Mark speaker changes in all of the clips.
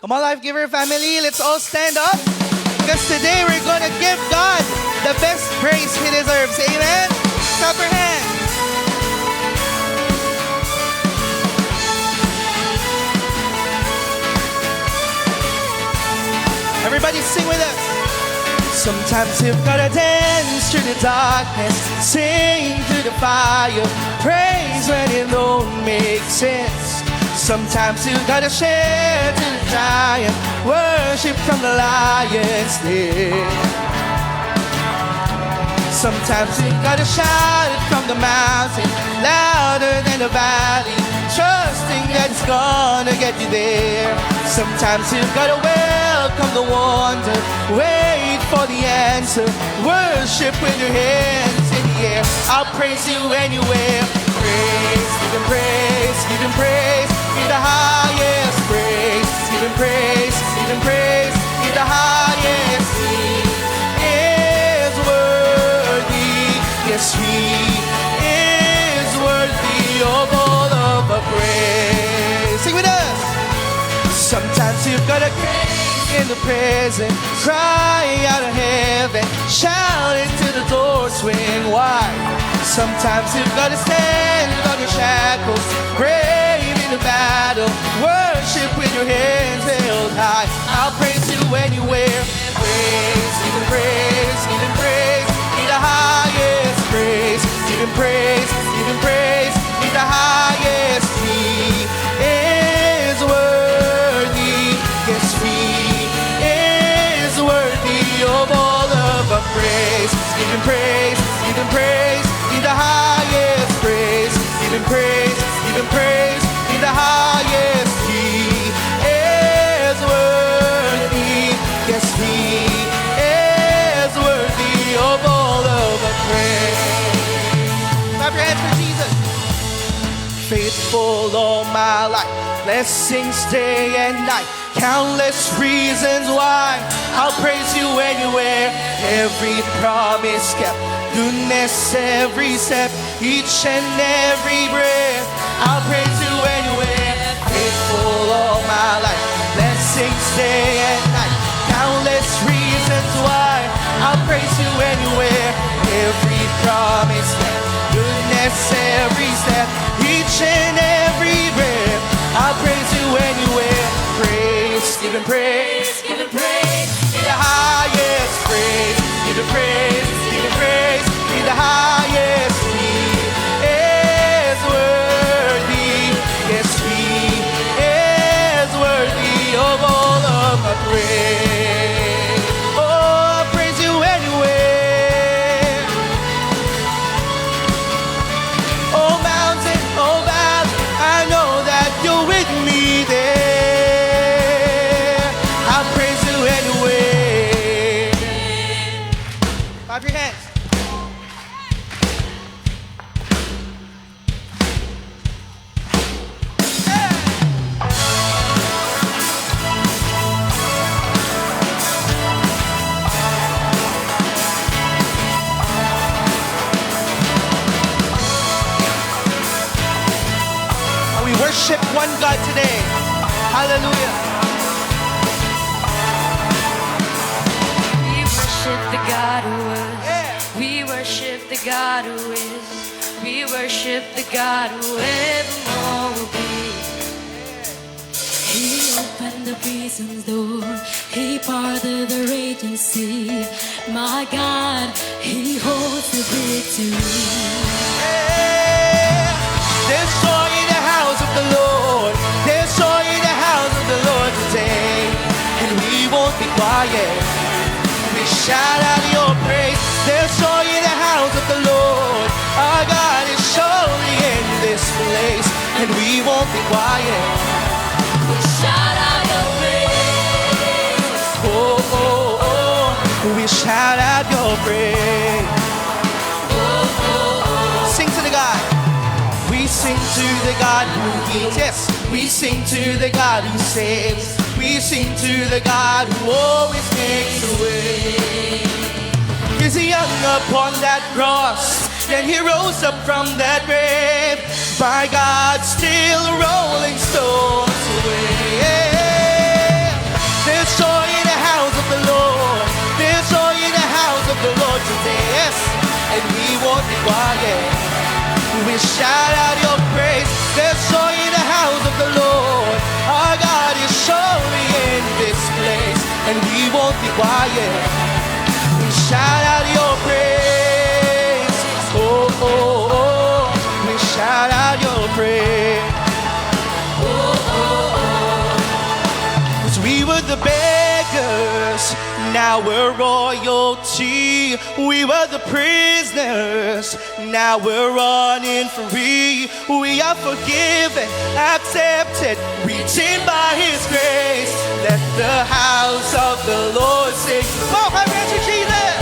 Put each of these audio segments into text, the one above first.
Speaker 1: Come on, Life Giver family, let's all stand up. Because today we're gonna give God the best praise He deserves. Amen? Clap your hands. Everybody sing with us. Sometimes you've gotta dance through the darkness, sing through the fire, praise when it don't make sense. Sometimes you gotta share to the giant, worship from the lion's den. Sometimes you gotta shout it from the mountain, louder than the valley, trusting that it's gonna get you there. Sometimes you gotta welcome the wonder, wait for the answer, worship with your hands in the air. I'll praise you anywhere. Praise, give him praise, give him praise, give the highest praise. Give him praise, give him praise, give the highest. He is worthy, yes he is worthy of all of the praise. Sing with us. Sometimes you've gotta cry in the present, cry out of heaven, shout into the door, swing wide. Sometimes you've gotta stand on your shackles, brave in the battle, worship with your hands held high. I'll praise you anywhere. Praise, give him praise, give him praise, give the highest praise. Give him praise, give him praise, give the highest. He is worthy, yes he is worthy of all of our praise. Give him praise, give him praise, give the highest praise. Give him praise, give him praise, give the highest. He is worthy, yes he is worthy of all of our praise. Clap your hands for Jesus. Faithful all my life, blessings day and night, countless reasons why I'll praise you anywhere. Every promise kept, goodness every step, each and every breath, I'll praise you anywhere. Faithful all my life, blessings day and night, countless reasons why I'll praise you anywhere. Every promise kept, goodness every step, each and every breath, I'll praise you anywhere. Praise, give him praise, give him praise, give the highest praise. Give him praise, give him praise, give the highest. He is worthy, yes he is worthy of all of my praise. Oh, I praise you anywhere. Oh mountain, oh valley, I know that you're with me there. I'll praise you anywhere. Clap your hands. We worship one God today. Hallelujah.
Speaker 2: We worship the God who was.
Speaker 1: Yeah.
Speaker 2: We worship the God who is. We worship the God who evermore will be. He opened the prison's door. He parted the raging sea. My God, He holds the victory.
Speaker 1: Yeah. There's joy in the house of the Lord. There's joy in the house of the Lord today. And we won't be quiet. We shout out your praise. There's joy in the house of the Lord. Our God is surely in this place. And we won't be quiet.
Speaker 2: We shout out your praise.
Speaker 1: Oh, oh, oh. We shout out your praise. Sing to the God. We sing to the God who heals. Yes, we sing to the God who saves. We sing to the God who always makes a way. Is he hung upon that cross? Then he rose up from that grave. My God, still rolling stones away. won't be quiet. We shout out your praise. There's joy in the house of the Lord. Our God is surely in this place, and we won't be quiet. We shout out your praise. Oh, oh, oh. We shout out your praise. Oh, oh, oh. 'Cause we were the beggars, now we're royalty. We were the prisoners, now we're running free. We are forgiven, accepted, reaching by His grace. Let the house of the Lord sing. Oh, I praise you, Jesus.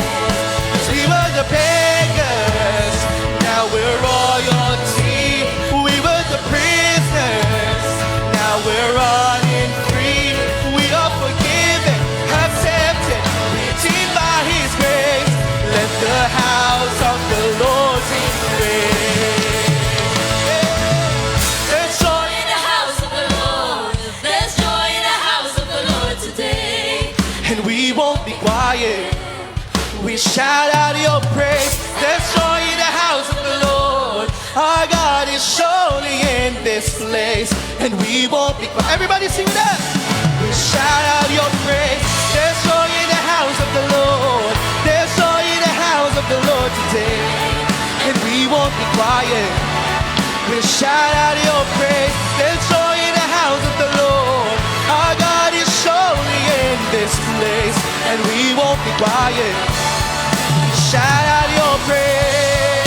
Speaker 1: We were the beggars, now we're royalty. We were the prisoners, now we're running free. We are forgiven, accepted, reaching by His grace. Let the house of the Lord sing praise. There's joy
Speaker 2: In the house of the Lord, there's joy in the house of the Lord today.
Speaker 1: and we won't be quiet. We shout out your praise. There's joy in the house of the Lord. Our God is surely in this place, and we won't be quiet. Everybody sing that. We shout out your praise. There's joy in the house of the Lord. There's joy in the house of the Lord today, and we won't be quiet. We shout out your praise. There's joy in the house of the Lord. Our God is surely in this place, and we won't be quiet. Shout out your praise.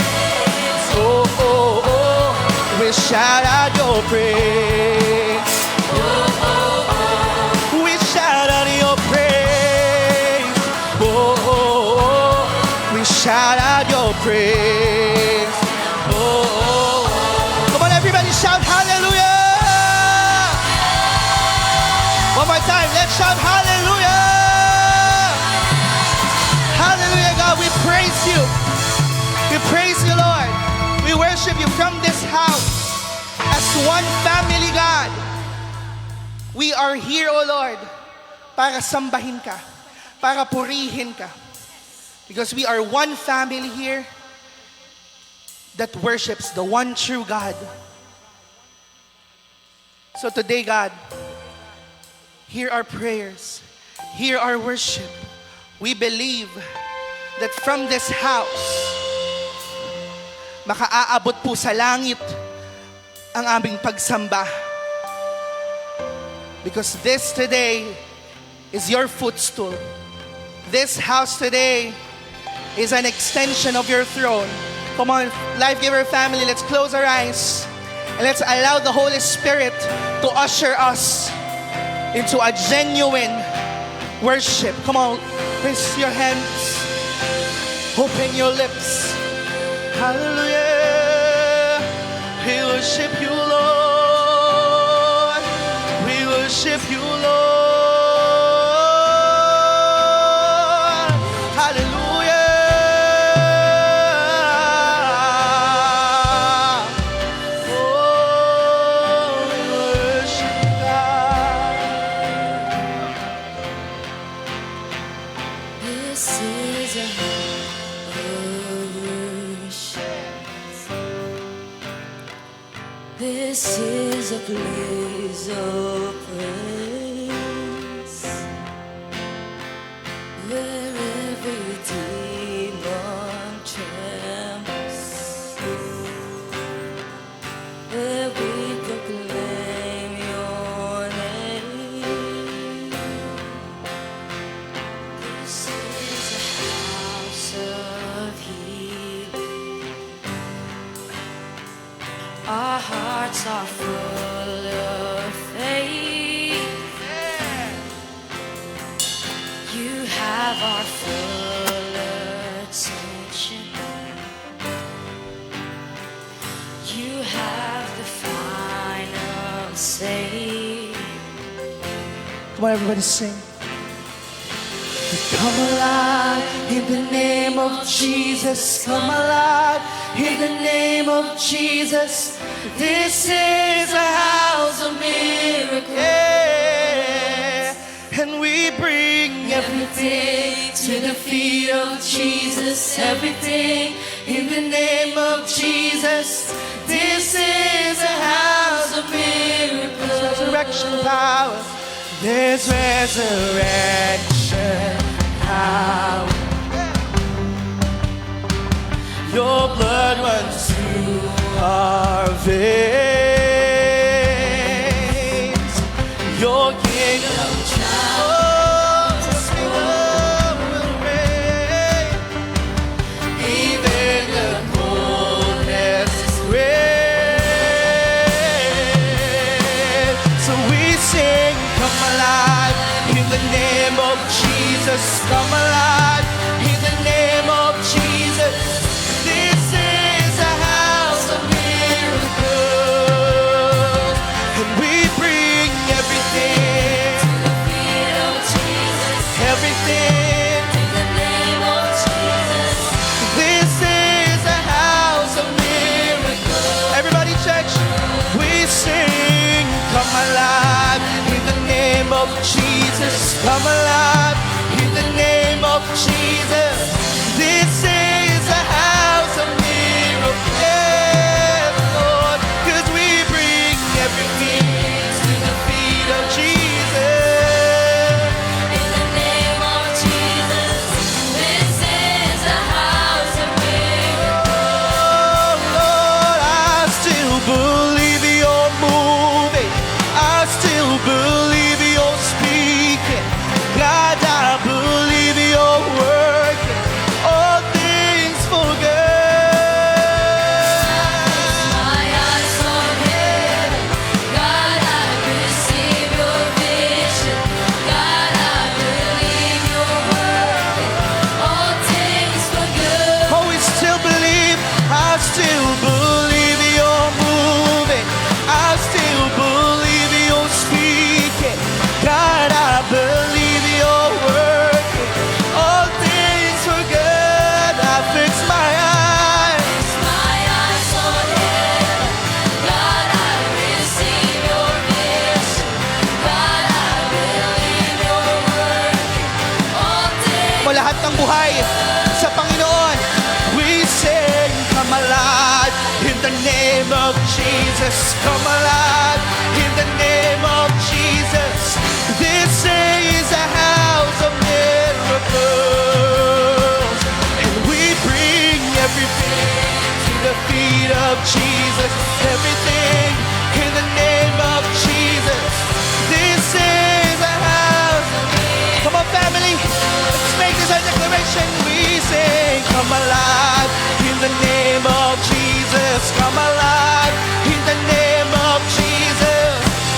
Speaker 1: Oh, oh, oh. We shout out your praise. Oh, oh, oh. We shout out your praise. Oh, oh, oh. We shout out your praise. Oh, oh, oh. Come on, everybody, shout hallelujah. One more time, let's shout hallelujah. Hallelujah, God, we praise you. We praise you, Lord. We worship you from this house as one family, God. We are here, O Lord, para sambahin ka, para purihin ka. Because we are one family here that worships the one true God. So today, God, hear our prayers, hear our worship. We believe that from this house, makaaabot po sa langit ang aming pagsamba. Because this today is your footstool. This house today is an extension of your throne. Come on, Life Giver family, let's close our eyes and let's allow the Holy Spirit to usher us into a genuine worship. Come on, raise your hands, open your lips. Hallelujah. We worship you, Lord. We worship you, Lord. Hallelujah. Oh, we worship God.
Speaker 2: This is a This is a place of praise, where every demon trembles, where we proclaim your name. This is a house of healing. Our hearts are full of faith. You have our full attention. You have the final say.
Speaker 1: Come on, everybody sing. Come alive in the name of Jesus. Come alive in the name of Jesus. This is a house of miracles. Yeah. And we bring everything to the feet of Jesus. Everything In the name of Jesus, this is a house of miracles. Resurrection power. There's resurrection power. Your blood runs through our veins. Your kingdom will reign. Even the coldest rain. So we sing, come alive in the name of Jesus. Come alive in the name of Jesus. This is a house of miracles, and we bring everything, everything.
Speaker 2: In the name of Jesus.
Speaker 1: This is a house of miracles. Everybody church, we sing, come alive in the name of Jesus. Come alive in the name of Jesus. This is a house of miracles, Lord, 'cause we bring everything to the feet of Jesus.
Speaker 2: In the name of Jesus. This is a house of miracles.
Speaker 1: Oh, Lord, I still believe you're moving. I still believe you're speaking. God, I believe you're working all things for good.
Speaker 2: My eyes on heaven. God, I receive your vision. God, I believe your word. All things for good.
Speaker 1: Oh, we still believe, I still believe you're moving. I still believe you're speaking. God, I believe you're working all things for good. I fix my eyes.
Speaker 2: My eyes on heaven. God, I receive your vision. God, I believe your word. All things.
Speaker 1: Mo lahat ng buhay sa Panginoon. We sing, come alive in the name of Jesus. Come alive in the name of Jesus. This is a house of miracles, and we bring everything to the feet of Jesus. Everything in the name of Jesus. This is a house of miracles. Come on, family, let's make this a declaration. We sing, come alive in the name of Jesus. Come alive in the name of Jesus.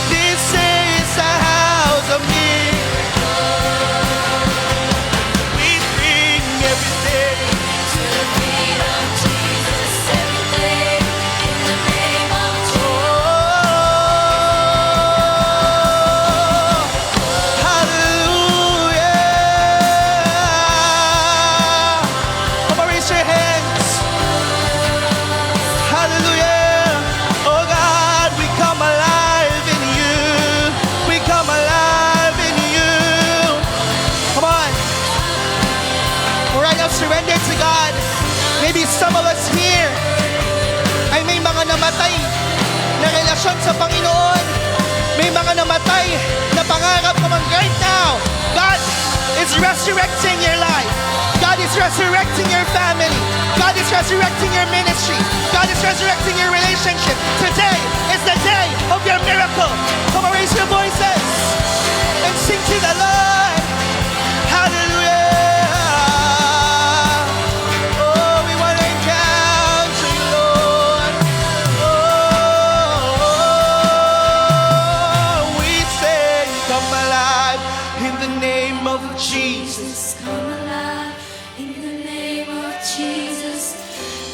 Speaker 1: This is a house of miracles. We bring everything.
Speaker 2: To the feet of Jesus, everything in the name of
Speaker 1: Oh, hallelujah. Come on, raise your hands. Hallelujah. Oh God, we come alive in you. We come alive in you. Come on. We're right now surrendered to God. Maybe some of us here ay may mga namatay na relasyon sa Panginoon. May mga namatay na pangarap naman right now. God is resurrecting your life. God is resurrecting your family. God is resurrecting your ministry. God is resurrecting your relationship. Today is the day of your miracle. Come on, raise your voices and sing to the Lord. Hallelujah. Oh, we want to encounter you, Lord. Oh, we say, come alive in the name of Jesus.
Speaker 2: Come alive in the name of Jesus.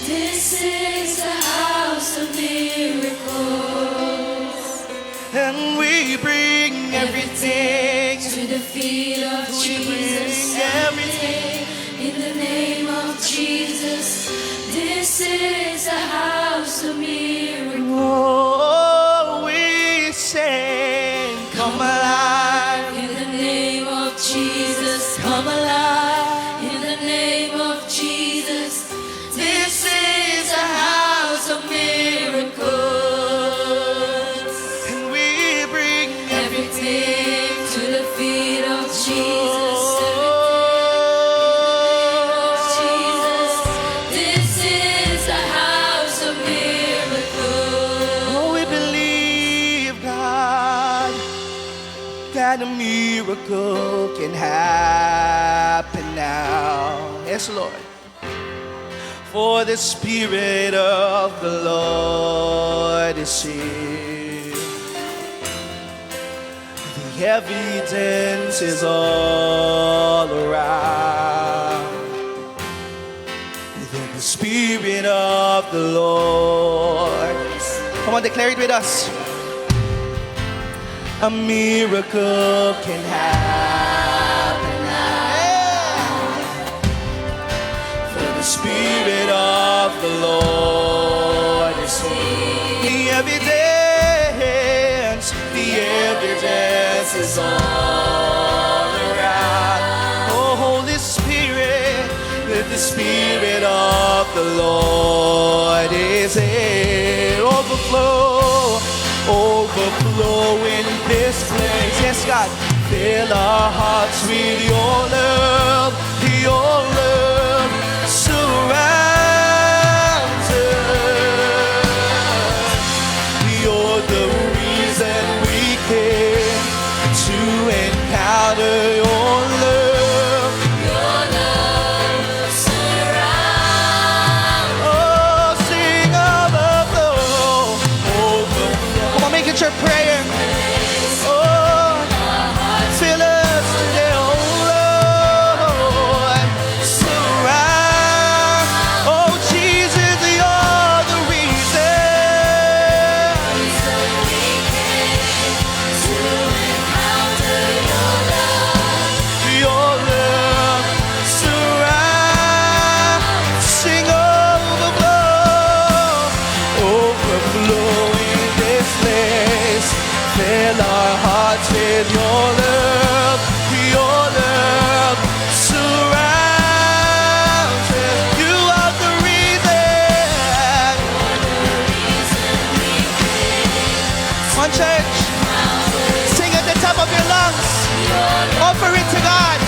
Speaker 2: This is the house of miracles.
Speaker 1: And we bring everything.
Speaker 2: To the feet of
Speaker 1: We
Speaker 2: Jesus,
Speaker 1: bring everything.
Speaker 2: in the name of Jesus. This is a house of miracles.
Speaker 1: Oh, we sing, come alive.
Speaker 2: In the name of Jesus, come alive. In the name of Jesus, this
Speaker 1: miracle can happen now. Yes, Lord. For the Spirit of the Lord is here. The evidence is all around. That the Spirit of the Lord. Come on, declare it with us. A miracle can happen now. For the Spirit of the Lord is here. The evidence is all around. Oh, Holy Spirit, that the Spirit of the Lord is here. Overflow, overflow in this place. Yes, God. Fill our hearts with your love. Your love surrounds us. You're the reason we came to encounter your love.
Speaker 2: Your love surrounds.
Speaker 1: Oh, sing overflow, overflow. Come on, make it your prayer. Oh, fill us today, oh Lord. Surround. Oh, Jesus, you're the reason. Your love surround. Sing overflow, overflow in this place. Fill our hearts with your love. Your love surrounds us. You are the reason. Come on, church. Sing at the top of your lungs. Offer it to God.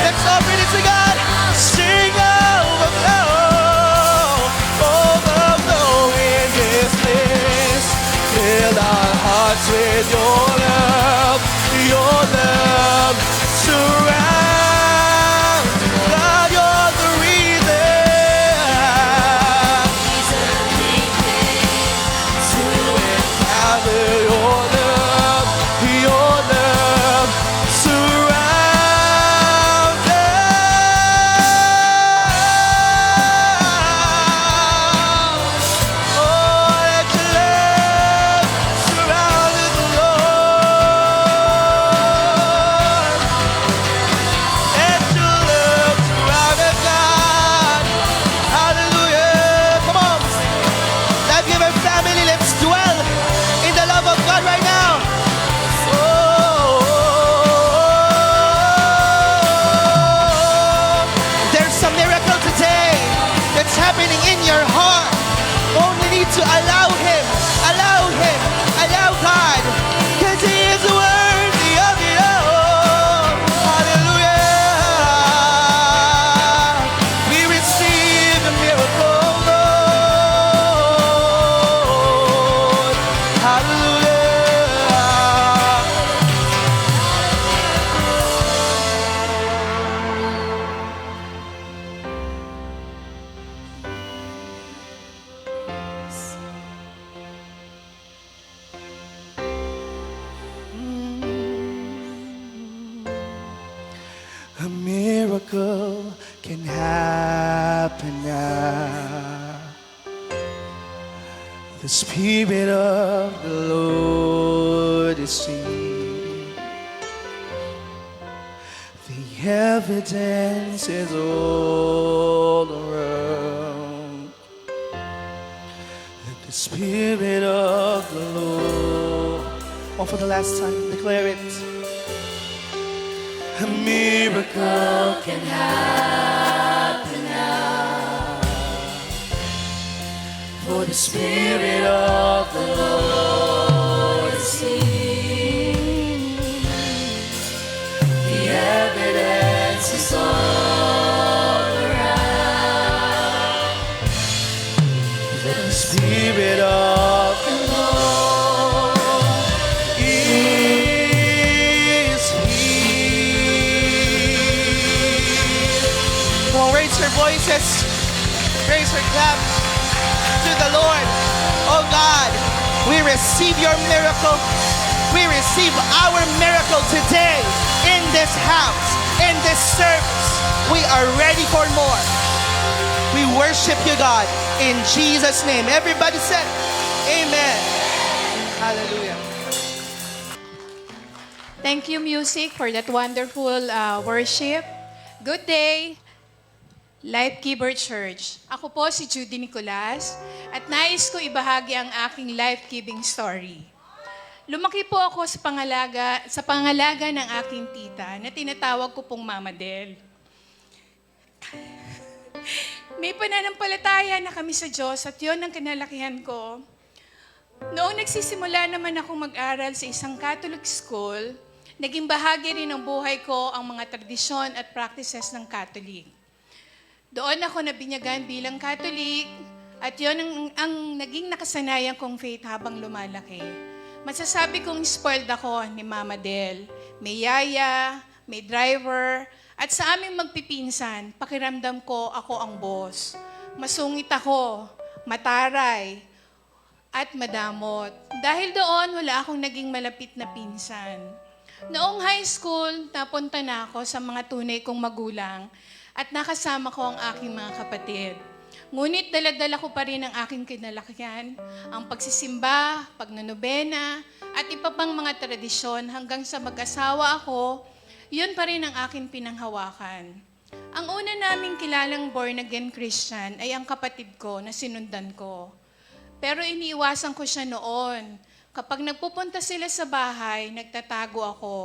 Speaker 1: Let's offer it to God. Sing overflow, overflow in this place. Fill our hearts with your love. Your love surrounds. God, you're the reason to encounter your love. Your love surrounds us. Oh, let your love surround us, Lord. Let your love surround us, God. Hallelujah. Come on. Life Giver family, let's dwell in the love of God right now. Oh, there's a miracle today that's happening in your heart. Only need to allow Him, allow God, because He is worthy of it all. Hallelujah. We receive the miracle, Lord. Hallelujah. A miracle can happen now. The Spirit of the Lord is here. The evidence is all around. That the Spirit of the Lord. One for the last time, declare it. A miracle can happen now. For the Spirit of the Lord is here. The evidence is all around. That the Spirit of the Lord is Praise or clap to the Lord. Oh God, we receive your miracle. We receive our miracle today in this house, in this service. We are ready for more. We worship you, God, in Jesus' name. Everybody said, amen. Hallelujah.
Speaker 3: Thank you, music, for that wonderful worship. Good day, Life Giver Church. Ako po si Judy Nicolas at nais ko ibahagi ang aking life-giving story. Lumaki po ako sa pangalaga ng aking tita na tinatawag ko pong Mama Del. May pananampalataya na kami sa Diyos at yun ang kinalakihan ko. Noong nagsisimula naman akong mag-aral sa isang Catholic school, naging bahagi rin ng buhay ko ang mga tradisyon at practices ng Catholic. Doon ako nabinyagan bilang Catholic at yun ang naging nakasanayan kong faith habang lumalaki. Masasabi kong spoiled ako ni Mama Del. May yaya, may driver, at sa aming magpipinsan, pakiramdam ko ako ang boss. Masungit ako, mataray, at madamot. Dahil doon, wala akong naging malapit na pinsan. Noong high school, napunta na ako sa mga tunay kong magulang at nakasama ko ang aking mga kapatid. Ngunit dala-dala ko pa rin ang aking kinalakihan, ang pagsisimba, pagnonobena, at iba pang mga tradisyon hanggang sa mag-asawa ako, yun pa rin ang aking pinanghawakan. Ang una naming kilalang born-again Christian ay ang kapatid ko na sinundan ko. Pero iniiwasan ko siya noon. Kapag nagpupunta sila sa bahay, nagtatago ako.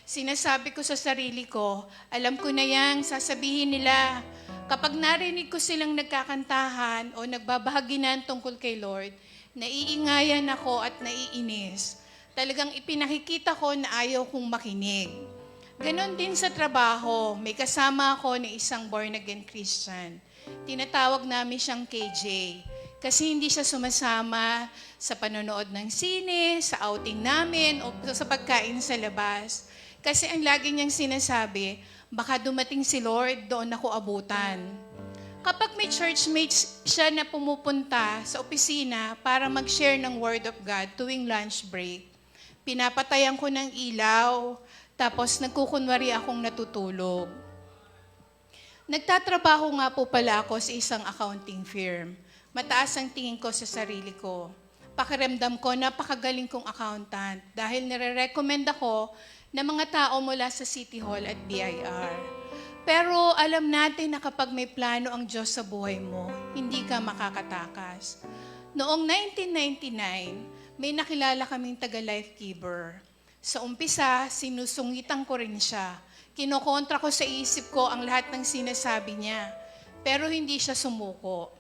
Speaker 3: Sinasabi ko sa sarili ko, alam ko na yan, sasabihin nila. Kapag narinig ko silang nagkakantahan o nagbabahaginan tungkol kay Lord, naiingayan ako at naiinis. Talagang ipinakikita ko na ayaw kong makinig. Ganon din sa trabaho, may kasama ako na isang born-again Christian. Tinatawag namin siyang KJ. Kasi hindi siya sumasama sa panonood ng sine, sa outing namin, o sa pagkain sa labas. Kasi ang lagi niyang sinasabi, baka dumating si Lord, doon ako abutan. Kapag may churchmates siya na pumupunta sa opisina para mag-share ng Word of God tuwing lunch break, pinapatayan ko ng ilaw, tapos nagkukunwari akong natutulog. Nagtatrabaho nga po pala ako sa isang accounting firm. Mataas ang tingin ko sa sarili ko. Pakiramdam ko, napakagaling kong accountant dahil nire-recommend ako ng mga tao mula sa City Hall at BIR. Pero alam natin na kapag may plano ang Diyos sa buhay mo, hindi ka makakatakas. Noong 1999, may nakilala kaming taga-life giver. Sa umpisa, sinusungitan ko rin siya. Kinokontra ko sa isip ko ang lahat ng sinasabi niya. Pero hindi siya sumuko.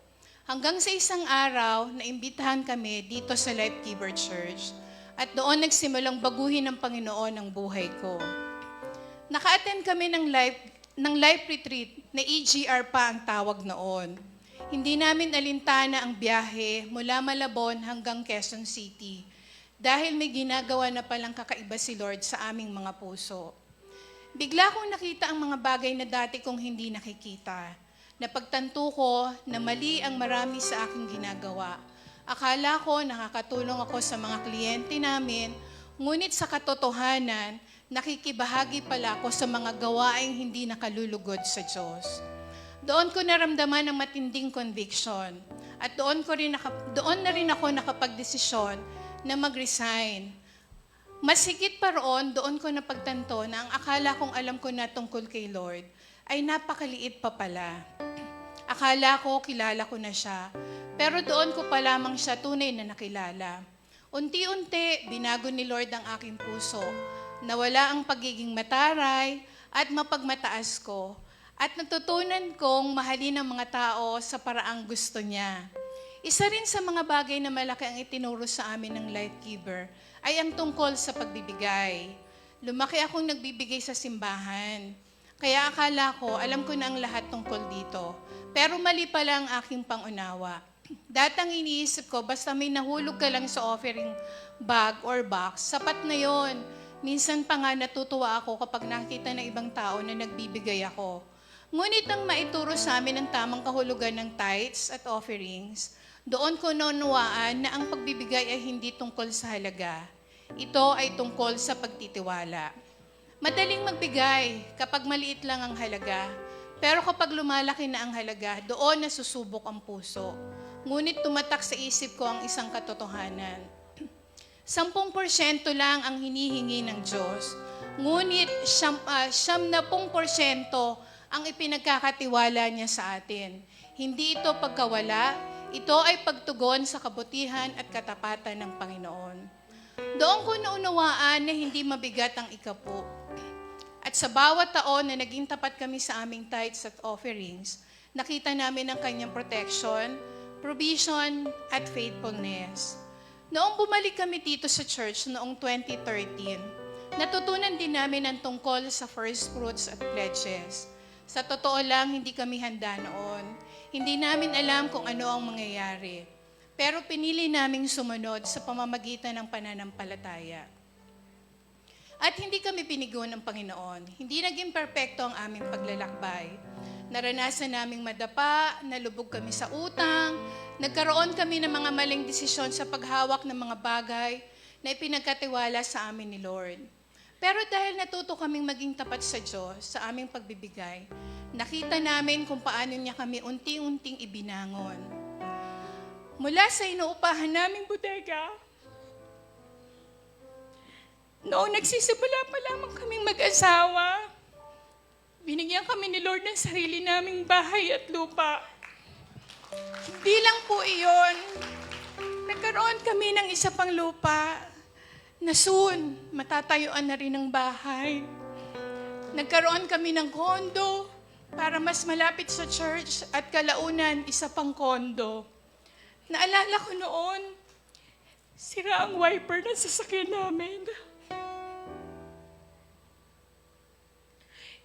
Speaker 3: Hanggang sa isang araw, naimbitahan kami dito sa Life Giver Church. At doon nagsimulang baguhin ng Panginoon ang buhay ko. Naka-attend kami ng life retreat na EGR pa ang tawag noon. Hindi namin alintana ang biyahe mula Malabon hanggang Quezon City dahil may ginagawa na palang kakaiba si Lord sa aming mga puso. Bigla kong nakita ang mga bagay na dati kong hindi nakikita. Napagtanto ko na mali ang marami sa aking ginagawa. Akala ko nakakatulong ako sa mga kliyente namin, ngunit sa katotohanan, nakikibahagi pala ako sa mga gawaing hindi nakalulugod sa Diyos. Doon ko naramdaman ang matinding conviction at doon na rin ako nakapagdesisyon na mag-resign. Mas higit pa roon, doon ko napagtanto na ang akala kong alam ko na tungkol kay Lord ay napakaliit pa pala. Akala ko kilala ko na siya, pero doon ko pa lamang siya tunay na nakilala. Unti-unti, binago ni Lord ang aking puso. Nawala ang pagiging mataray at mapagmataas ko. At natutunan kong mahalin ang mga tao sa paraang gusto niya. Isa rin sa mga bagay na malaki ang itinuro sa amin ng Life Giver ay ang tungkol sa pagbibigay. Lumaki akong nagbibigay sa simbahan. Kaya akala ko, alam ko na ang lahat tungkol dito. Pero mali pala ang aking pangunawa. Datang iniisip ko, basta may nahulog ka lang sa offering bag or box, sapat na yon. Minsan pa nga natutuwa ako kapag nakita ng ibang tao na nagbibigay ako. Ngunit ang maituro sa amin ng tamang kahulugan ng tithes at offerings, doon ko naunawaan na ang pagbibigay ay hindi tungkol sa halaga. Ito ay tungkol sa pagtitiwala. Madaling magbigay kapag maliit lang ang halaga, pero kapag lumalaki na ang halaga, doon nasusubok ang puso. Ngunit tumatak sa isip ko ang isang katotohanan. 10% lang ang hinihingi ng Diyos, ngunit 70% ang ipinagkakatiwala niya sa atin. Hindi ito pagkawala, ito ay pagtugon sa kabutihan at katapatan ng Panginoon. Doon ko naunawaan na hindi mabigat ang ikapo. At sa bawat taon na naging tapat kami sa aming tithes at offerings, nakita namin ang kanyang protection, provision, at faithfulness. Noong bumalik kami dito sa church noong 2013, natutunan din namin ang tungkol sa first fruits at pledges. Sa totoo lang, hindi kami handa noon. Hindi namin alam kung ano ang mangyayari. Pero pinili naming sumunod sa pamamagitan ng pananampalataya. At hindi kami pinigo ng Panginoon. Hindi naging perpekto ang aming paglalakbay. Naranasan naming madapa, nalubog kami sa utang, nagkaroon kami ng mga maling desisyon sa paghawak ng mga bagay na ipinagkatiwala sa amin ni Lord. Pero dahil natuto kaming maging tapat sa Diyos sa aming pagbibigay, nakita namin kung paano niya kami unti-unting ibinangon. Mula sa inuupahan naming bodega, noong nagsisimula pa lamang kaming mag-asawa, binigyan kami ni Lord ng sarili naming bahay at lupa. Hindi lang po iyon. Nagkaroon kami ng isa pang lupa na soon, matatayuan na rin ng bahay. Nagkaroon kami ng kondo para mas malapit sa church at kalaunan isa pang kondo. Naalala ko noon, sira ang wiper ng sasakyan namin.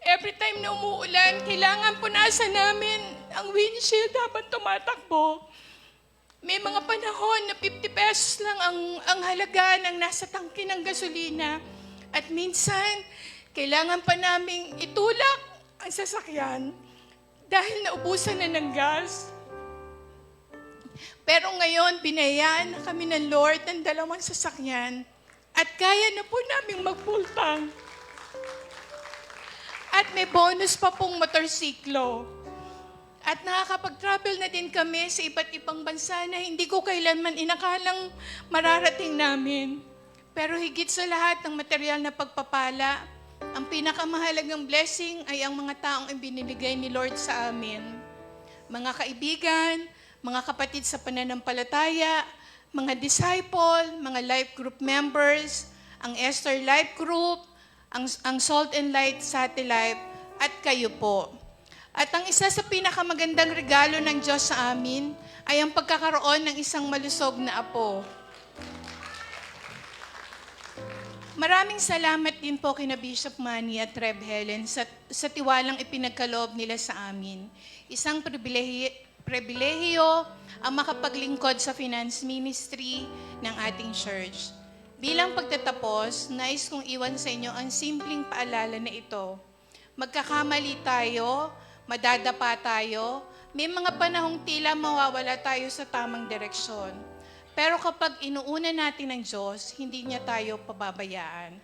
Speaker 3: Every time na umuulan, kailangan punasan namin ang windshield habang tumatakbo. May mga panahon na 50 pesos lang ang halaga ng nasa tangke ng gasolina. At minsan, kailangan pa naming itulak ang sasakyan dahil naubusan na ng gas. Pero ngayon, binayaan na kami ng Lord ng 2 sasakyan at kaya na po naming magpultang. At may bonus pa pong motorsiklo. At nakakapag-travel na din kami sa iba't ibang bansa na hindi ko kailanman inakalang mararating namin. Pero higit sa lahat ng material na pagpapala, ang pinakamahalagang blessing ay ang mga taong ibinibigay ni Lord sa amin. Mga kaibigan, mga kapatid sa pananampalataya, mga disciple, mga life group members, ang Esther Life Group, ang Salt and Light Satellite, at kayo po. At ang isa sa pinakamagandang regalo ng Diyos sa amin ay ang pagkakaroon ng isang malusog na apo. Maraming salamat din po kina Bishop Manny at Rev Helen sa tiwalang ipinagkaloob nila sa amin. Isang pribilehiyo ang makapaglingkod sa finance ministry ng ating church. Bilang pagtatapos, nais kong iwan sa inyo ang simpleng paalala na ito. Magkakamali tayo, madadapa tayo, may mga panahong tila mawawala tayo sa tamang direksyon. Pero kapag inuuna natin ang Diyos, hindi niya tayo pababayaan.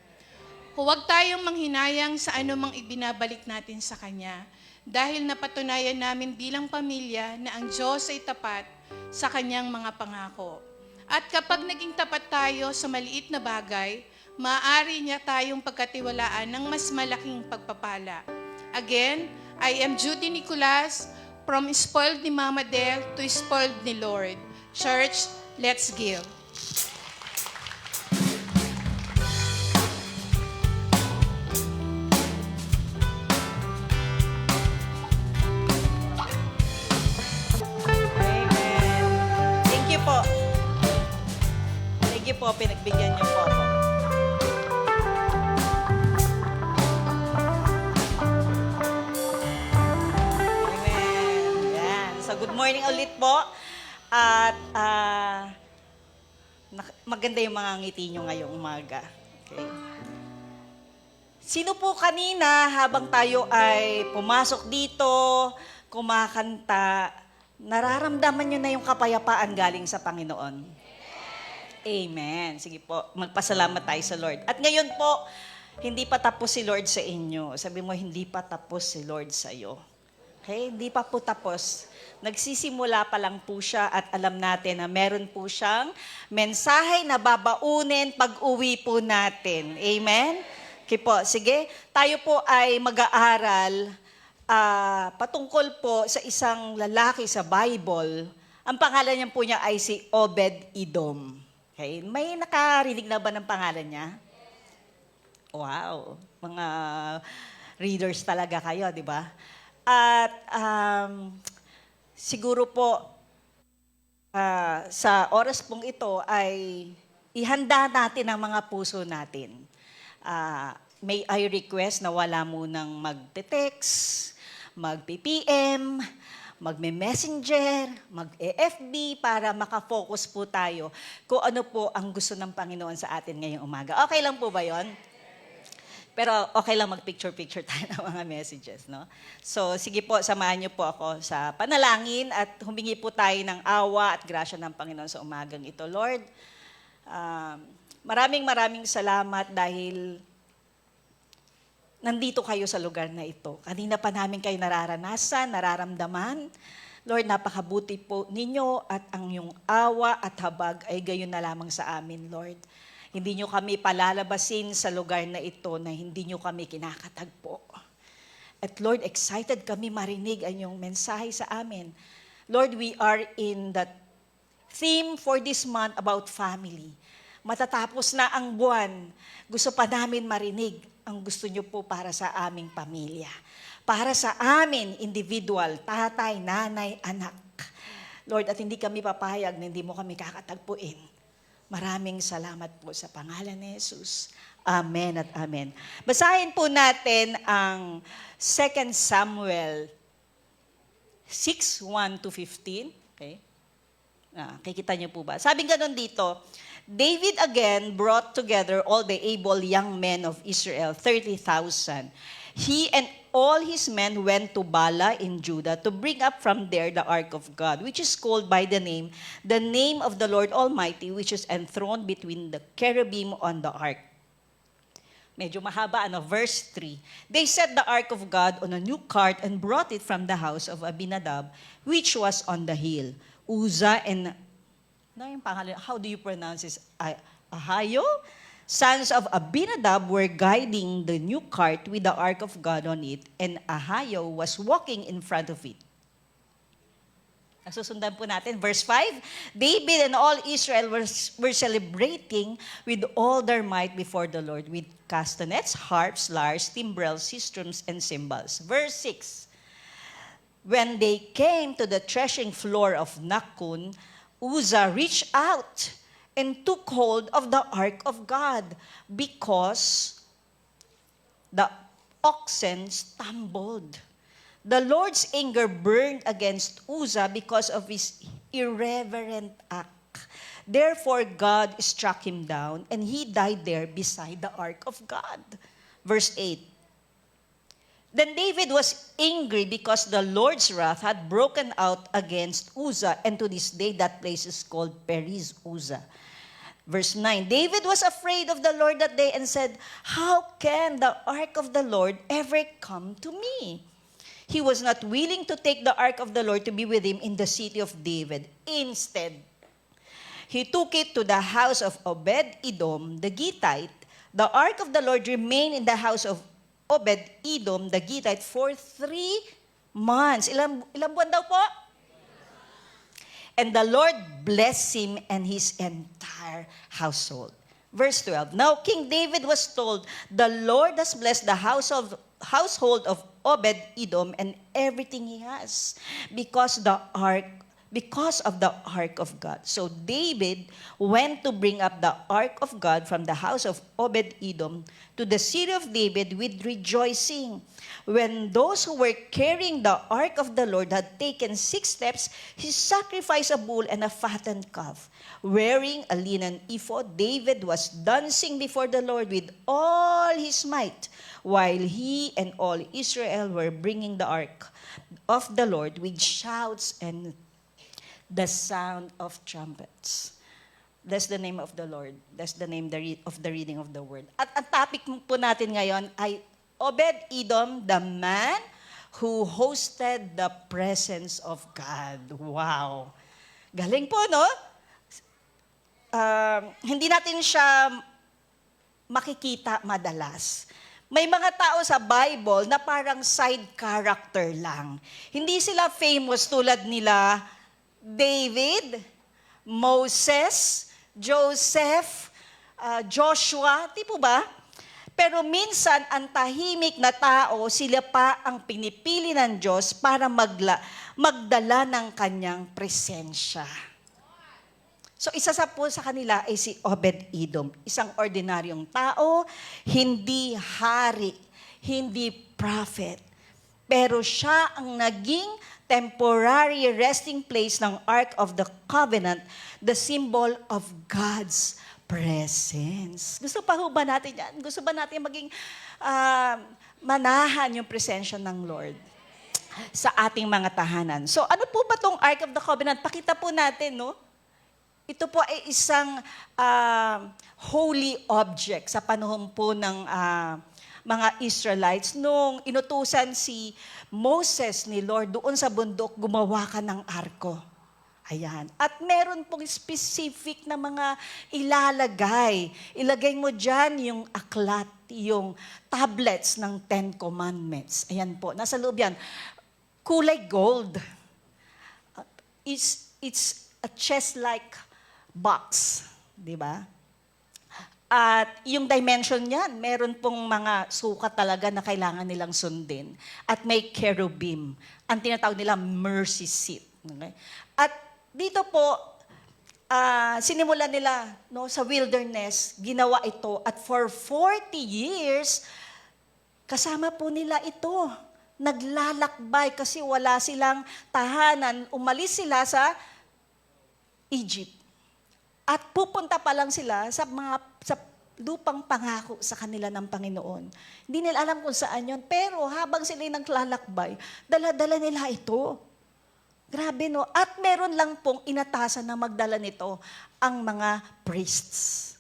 Speaker 3: Huwag tayong manghinayang sa anumang ibinabalik natin sa Kanya dahil napatunayan namin bilang pamilya na ang Diyos ay tapat sa Kanyang mga pangako. At kapag naging tapat tayo sa maliit na bagay, maaari niya tayong pagkatiwalaan ng mas malaking pagpapala. Again, I am Judy Nicolas, from spoiled ni Mama Del to spoiled ni Lord. Church, let's give.
Speaker 4: Amen. Thank you po. Thank you po, pinagbigyan niyo po ako. Good morning ulit po. At maganda yung mga ngiti nyo ngayong umaga. Okay. Sino po kanina habang tayo ay pumasok dito, kumakanta, nararamdaman nyo na yung kapayapaan galing sa Panginoon? Amen. Sige po, magpasalamat tayo sa Lord. At ngayon po, hindi pa tapos si Lord sa inyo. Sabi mo, hindi pa tapos si Lord sa iyo. Okay? Hindi pa po tapos. Nagsisimula pa lang po siya at alam natin na meron po siyang mensahe na babaunin pag-uwi po natin. Amen? Okay po, sige. Tayo po ay mag-aaral patungkol po sa isang lalaki sa Bible. Ang pangalan niya po niya ay si Obed-Edom. Okay? May nakarinig na ba ng pangalan niya? Wow. Mga readers talaga kayo, di ba? At siguro po sa oras pong ito ay ihanda natin ang mga puso natin. May I request na wala munang magte-text, mag-PPM, magme-messenger, mag-FB para makafocus po tayo kung ano po ang gusto ng Panginoon sa atin ngayong umaga. Okay lang po ba yon? Pero okay lang mag-picture-picture tayo ng mga messages, no? So, sige po, samahan niyo po ako sa panalangin at humingi po tayo ng awa at grasya ng Panginoon sa umagang ito. Lord, maraming salamat dahil nandito kayo sa lugar na ito. Kanina pa namin kayo nararanasan, nararamdaman. Lord, napakabuti po ninyo at ang iyong awa at habag ay gayon na lamang sa amin, Lord. Hindi nyo kami palalabasin sa lugar na ito na hindi nyo kami kinakatagpo. At Lord, excited kami marinig ang iyong mensahe sa amin. Lord, we are in the theme for this month about family. Matatapos na ang buwan, gusto pa namin marinig ang gusto nyo po para sa aming pamilya. Para sa amin, individual, tatay, nanay, anak. Lord, at hindi kami papayag na hindi mo kami kakatagpuin. Maraming salamat po sa pangalan ni Jesus. Amen at amen. Basahin po natin ang 2 Samuel 6:1-15. Okay? Kikita niyo po ba? Sabi nga nun dito, David again brought together all the able young men of Israel, 30,000. He and all his men went to Bala in Judah to bring up from there the ark of God, which is called by the name of the Lord Almighty, which is enthroned between the cherubim on the ark. Medyo mahaba, verse 3. They set the ark of God on a new cart and brought it from the house of Abinadab, which was on the hill. Uzzah and how do you pronounce this? Ahio? Sons of Abinadab were guiding the new cart with the ark of God on it, and Ahio was walking in front of it. Nasusundan po natin. Verse 5, David and all Israel were celebrating with all their might before the Lord, with castanets, harps, lyres, timbrels, sistrums, and cymbals. Verse 6, when they came to the threshing floor of Nakun, Uzzah reached out and took hold of the ark of God because the oxen stumbled. The Lord's anger burned against Uzzah because of his irreverent act. Therefore, God struck him down and he died there beside the ark of God. Verse 8. Then David was angry because the Lord's wrath had broken out against Uzzah, and to this day that place is called Periz Uzzah. Verse 9, David was afraid of the Lord that day and said, how can the ark of the Lord ever come to me? He was not willing to take the ark of the Lord to be with him in the city of David. Instead, he took it to the house of Obed-Edom, the Gittite. The ark of the Lord remained in the house of Obed-Edom, the Gittite, for 3 months. Ilang buwan daw po? And the Lord blessed him and his entire household. Verse 12. Now King David was told, the Lord has blessed the household of Obed-Edom and everything he has, because because of the ark of God. So David went to bring up the ark of God from the house of Obed-Edom to the city of David with rejoicing. When those who were carrying the ark of the Lord had taken 6 steps, he sacrificed a bull and a fattened calf. Wearing a linen ephod, David was dancing before the Lord with all his might, while he and all Israel were bringing the ark of the Lord with shouts and the sound of trumpets. That's the name of the Lord. That's the name of the reading of the word. At ang topic po natin ngayon ay Obed-Edom, the man who hosted the presence of God. Wow. Galing po, no? Hindi natin siya makikita madalas. May mga tao sa Bible na parang side character lang. Hindi sila famous tulad nila David, Moses, Joseph, Joshua, di po ba? Pero minsan, ang tahimik na tao, sila pa ang pinipili ng Diyos para magdala ng kanyang presensya. So isa po sa kanila ay si Obed-Edom, isang ordinaryong tao, hindi hari, hindi prophet. Pero siya ang naging temporary resting place ng Ark of the Covenant, the symbol of God's presence. Gusto pa ho ba natin yan? Gusto ba natin maging manahan yung presensya ng Lord sa ating mga tahanan? So ano po ba tong Ark of the Covenant? Pakita po natin, no? Ito po ay isang holy object sa panahon po ng mga Israelites. Nung inutusan si Moses ni Lord doon sa bundok, gumawa ka ng arko. Ayan. At meron pong specific na mga ilalagay. Ilagay mo dyan yung aklat, yung tablets ng 10 Commandments. Ayan po. Nasa loob yan. Kulay gold. It's a chest-like box, di ba? At yung dimension niyan, meron pong mga sukat talaga na kailangan nilang sundin. At may cherubim. Ang tinatawag nila mercy seat. Okay? At dito po, sinimulan nila sa wilderness, ginawa ito. At for 40 years, kasama po nila ito. Naglalakbay kasi wala silang tahanan. Umalis sila sa Egypt. At pupunta pa lang sila sa lupang pangako sa kanila ng Panginoon. Hindi nila alam kung saan yon. Pero habang sila naglalakbay, dala-dala nila ito. Grabe, no? At meron lang pong inatasan na magdala nito ang mga priests.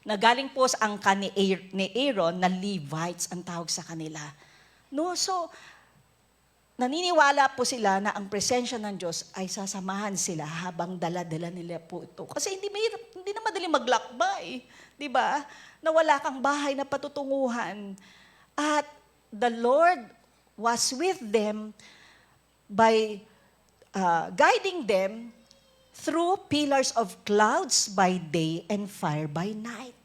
Speaker 4: Nagaling po sa angka ni Aaron na Levites ang tawag sa kanila. No? So, naniniwala po sila na ang presensya ng Diyos ay sasamahan sila habang dala-dala nila po ito. Kasi hindi na madali maglakbay, di ba? Na wala kang bahay na patutunguhan. At the Lord was with them by guiding them through pillars of clouds by day and fire by night.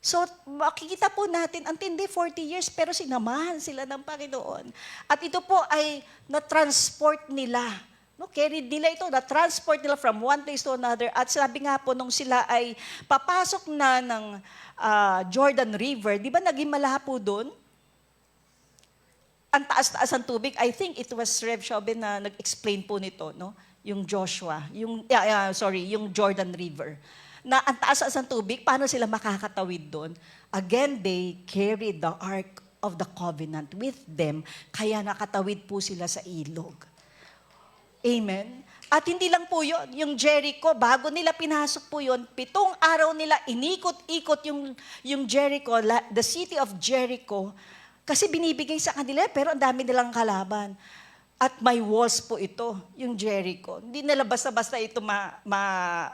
Speaker 4: So, makikita po natin, ang tindi 40 years, pero sinamahan sila ng Panginoon. At ito po ay na-transport nila. No, carried nila ito, na-transport nila from one place to another. At sabi nga po, nung sila ay papasok na ng Jordan River, di ba naging malaha po doon? Ang taas-taas ang tubig. I think it was Rev Chauvin na nag-explain po nito, no? Yung Joshua, yung Jordan River. Na ang taas-taas ang tubig, paano sila makakatawid doon? Again, they carried the Ark of the Covenant with them, kaya nakatawid po sila sa ilog. Amen? At hindi lang po yun, yung Jericho, bago nila pinasok po yun, 7 araw nila inikot-ikot yung Jericho, the city of Jericho, kasi binibigay sa kanila, pero ang dami nilang kalaban. At may walls po ito, yung Jericho. Hindi nila basta-basta ito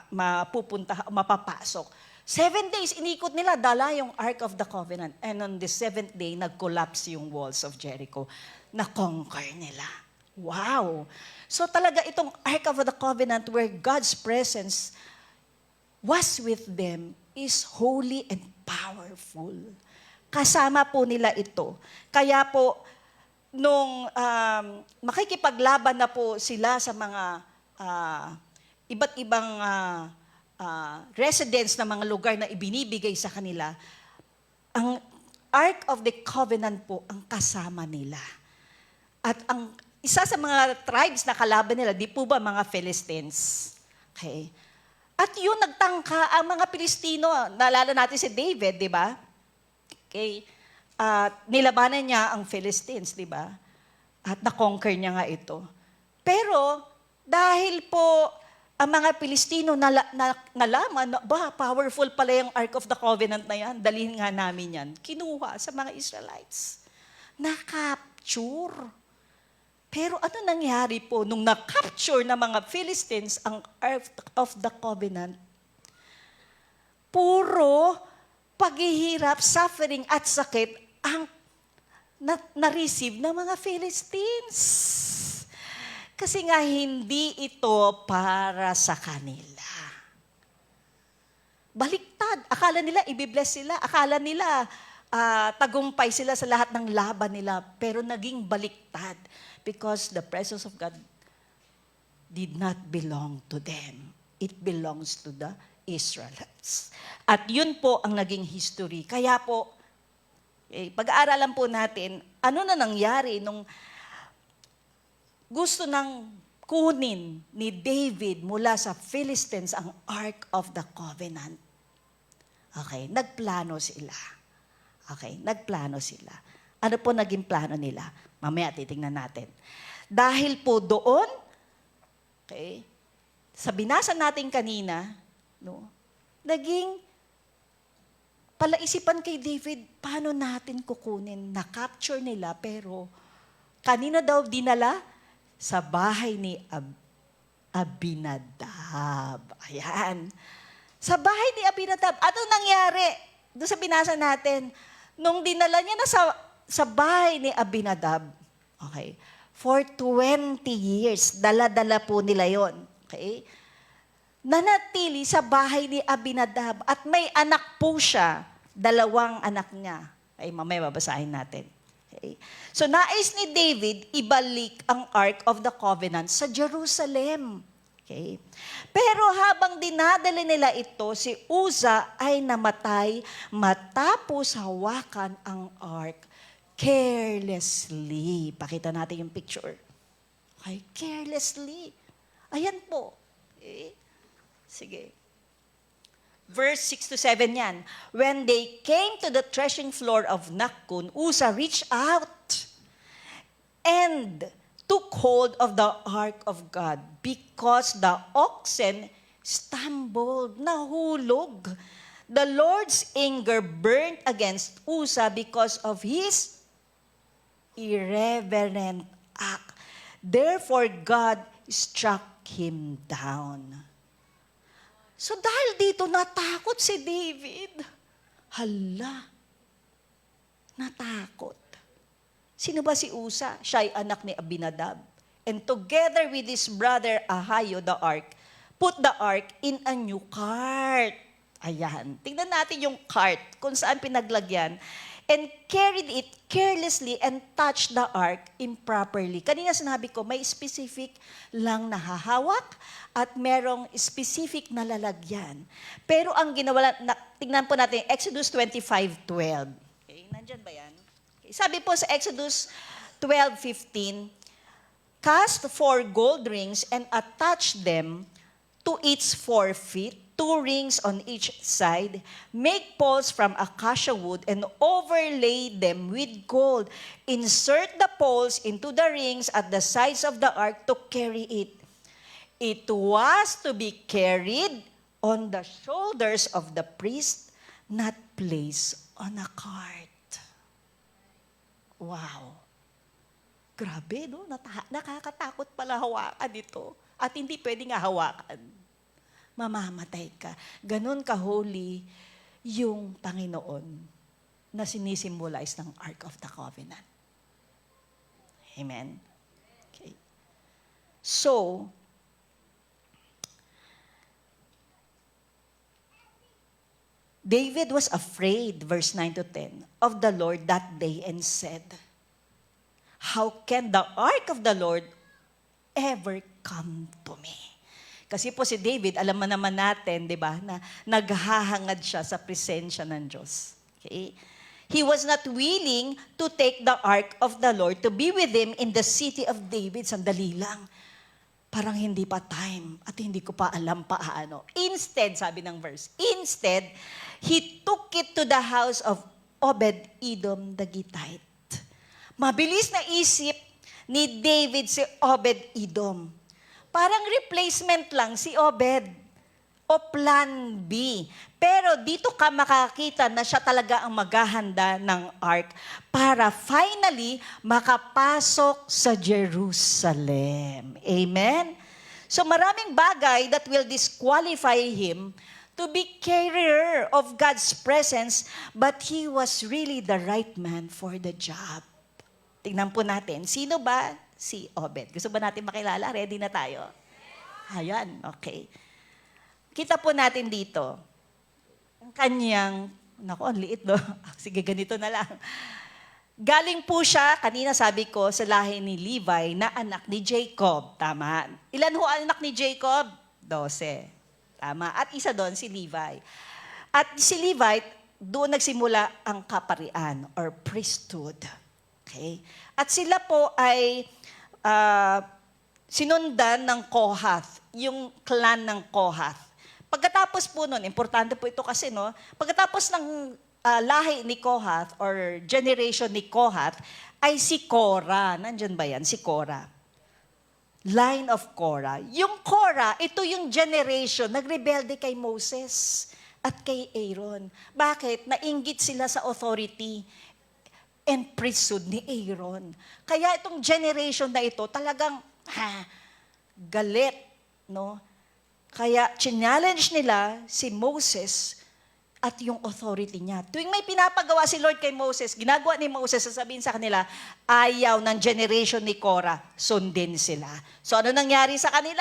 Speaker 4: mapupunta, mapapasok. 7 days, inikot nila, dala yung Ark of the Covenant. And on the 7th day, nag-collapse yung walls of Jericho. Na-conquer nila. Wow! So talaga itong Ark of the Covenant where God's presence was with them is holy and powerful. Kasama po nila ito. Kaya po, nung makikipaglaban na po sila sa mga iba't ibang residents na mga lugar na ibinibigay sa kanila, ang Ark of the Covenant po ang kasama nila. At ang isa sa mga tribes na kalaban nila, di po ba mga Philistines? Okay. At yun nagtangka ang mga Pilistino. Naalala natin si David, di ba? Okay. Nilabanan niya ang Philistines, di ba? At na-conquer niya nga ito. Pero dahil po ang mga Pilistino nalaman, powerful pala yung Ark of the Covenant na yan, dalhin nga namin yan. Kinuha sa mga Israelites. Na-capture. Pero ano nangyari po nung na-capture ng mga Philistines ang Ark of the Covenant? Puro paghihirap, suffering at sakit ang na-receive ng mga Philistines. Kasi nga hindi ito para sa kanila. Baliktad. Akala nila ibibless sila. Akala nila tagumpay sila sa lahat ng laban nila. Pero naging baliktad. Because the presence of God did not belong to them. It belongs to the Israelites. At yun po ang naging history. Kaya po, pag-aaralan po natin, ano na nangyari nung gusto nang kunin ni David mula sa Philistines ang Ark of the Covenant. Okay, nagplano sila. Okay, nagplano sila. Ano po naging plano nila? Mamaya titingnan natin. Dahil po doon, okay, sa binasa natin kanina, no, naging palaisipan kay David, paano natin kukunin? Na-capture nila, pero kanino daw dinala? Sa bahay ni Abinadab. Ayan. Sa bahay ni Abinadab. Ano nangyari? Doon sa binasa natin, nung dinala niya na sa bahay ni Abinadab, okay, for 20 years, dala-dala po nila yon. Okay? Nanatili sa bahay ni Abinadab at may anak po siya, 2 anak niya. Ay, mamaya babasahin natin. Okay. So nais ni David ibalik ang Ark of the Covenant sa Jerusalem. Okay. Pero habang dinadala nila ito, si Uza ay namatay matapos hawakan ang Ark carelessly. Pakita natin yung picture. Okay, carelessly. Ayan po. Okay. Sige. Verse 6-7 yan. When they came to the threshing floor of Nakun, Uza reached out and took hold of the ark of God because the oxen stumbled, nahulog. The Lord's anger burned against Uza because of his irreverent act. Therefore, God struck him down. So dahil dito, natakot si David. Hala, natakot. Sino ba si Uza? Siya ay anak ni Abinadab. And together with his brother Ahio, the ark, put the ark in a new cart. Ayan. Tingnan natin yung cart, kung saan pinaglagyan. And carried it carelessly and touched the ark improperly. Kanina sinabi ko, may specific lang nahahawak at merong specific na lalagyan. Pero ang ginawa, tingnan po natin, Exodus 25:12. Okay, nandyan ba yan? Okay, sabi po sa Exodus 12:15, cast 4 gold rings and attach them to its 4 feet, 2 rings on each side. Make poles from acacia wood and overlay them with gold. Insert the poles into the rings at the sides of the ark to carry it. It was to be carried on the shoulders of the priest, not placed on a cart. Wow. Grabe, no? Nakakatakot pala hawakan ito. At hindi pwedeng hawakan. Mamamatay ka. Ganon ka-holy yung Panginoon na sinisimbolize ng Ark of the Covenant. Amen? Okay. So, David was afraid, verse 9-10, of the Lord that day and said, how can the ark of the Lord ever come to me? Kasi po si David, alam mo naman natin, di ba, na naghahangad siya sa presensya ng Diyos. Okay? He was not willing to take the ark of the Lord to be with him in the city of David. Sandali lang. Parang hindi pa time at hindi ko pa alam paano. Instead, sabi ng verse, instead, he took it to the house of Obed-Edom the Gittite. Mabilis na isip ni David si Obed-Edom. Parang replacement lang si Obed o plan B. Pero dito ka makakita na siya talaga ang maghahanda ng ark para finally makapasok sa Jerusalem. Amen? So maraming bagay that will disqualify him to be carrier of God's presence, but he was really the right man for the job. Tingnan po natin, sino ba si Obed? Gusto ba natin makilala? Ready na tayo? Ayan, okay. Kita po natin dito, ang kanyang, naku, ang liit no? Sige, ganito na lang. Galing po siya, kanina sabi ko, sa lahi ni Levi na anak ni Jacob. Tama. Ilan ho anak ni Jacob? 12. Tama. At isa doon si Levi. At si Levi, doon nagsimula ang kaparian or priesthood. Okay? At sila po ay sinundan ng Kohath, yung clan ng Kohath. Pagkatapos po nun, importante po ito kasi, no? Pagkatapos ng lahi ni Kohath or generation ni Kohath, ay si Korah. Nandyan ba yan? Si Korah. Line of Korah. Yung Korah, ito yung generation, nagrebelde kay Moses at kay Aaron. Bakit? Nainggit sila sa authority and priesthood ni Aaron. Kaya itong generation na ito, talagang galit, no? Kaya challenge nila si Moses at yung authority niya. Tuwing may pinapagawa si Lord kay Moses, ginagawa ni Moses, sasabihin sa kanila, ayaw ng generation ni Korah, sundin sila. So ano nangyari sa kanila?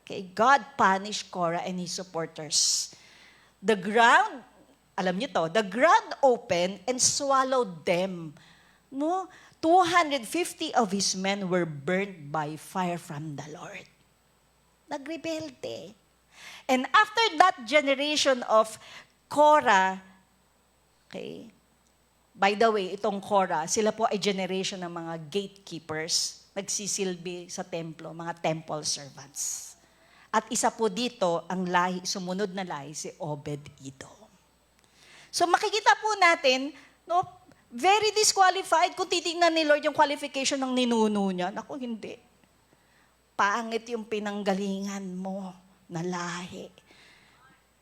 Speaker 4: Okay, God punished Korah and his supporters. The ground, alam niyo to, the ground opened and swallowed them. No? 250 of his men were burned by fire from the Lord. Nagrebelde. And after that generation of Korah, okay, by the way, itong Korah, sila po ay generation ng mga gatekeepers, nagsisilbi sa templo, mga temple servants. At isa po dito, ang lahi, sumunod na lahi, si Obed-Edom. So makikita po natin, no, very disqualified kung titingnan ni Lord yung qualification ng ninuno niya. Naku, hindi. Pangit yung pinanggalingan mo na lahi.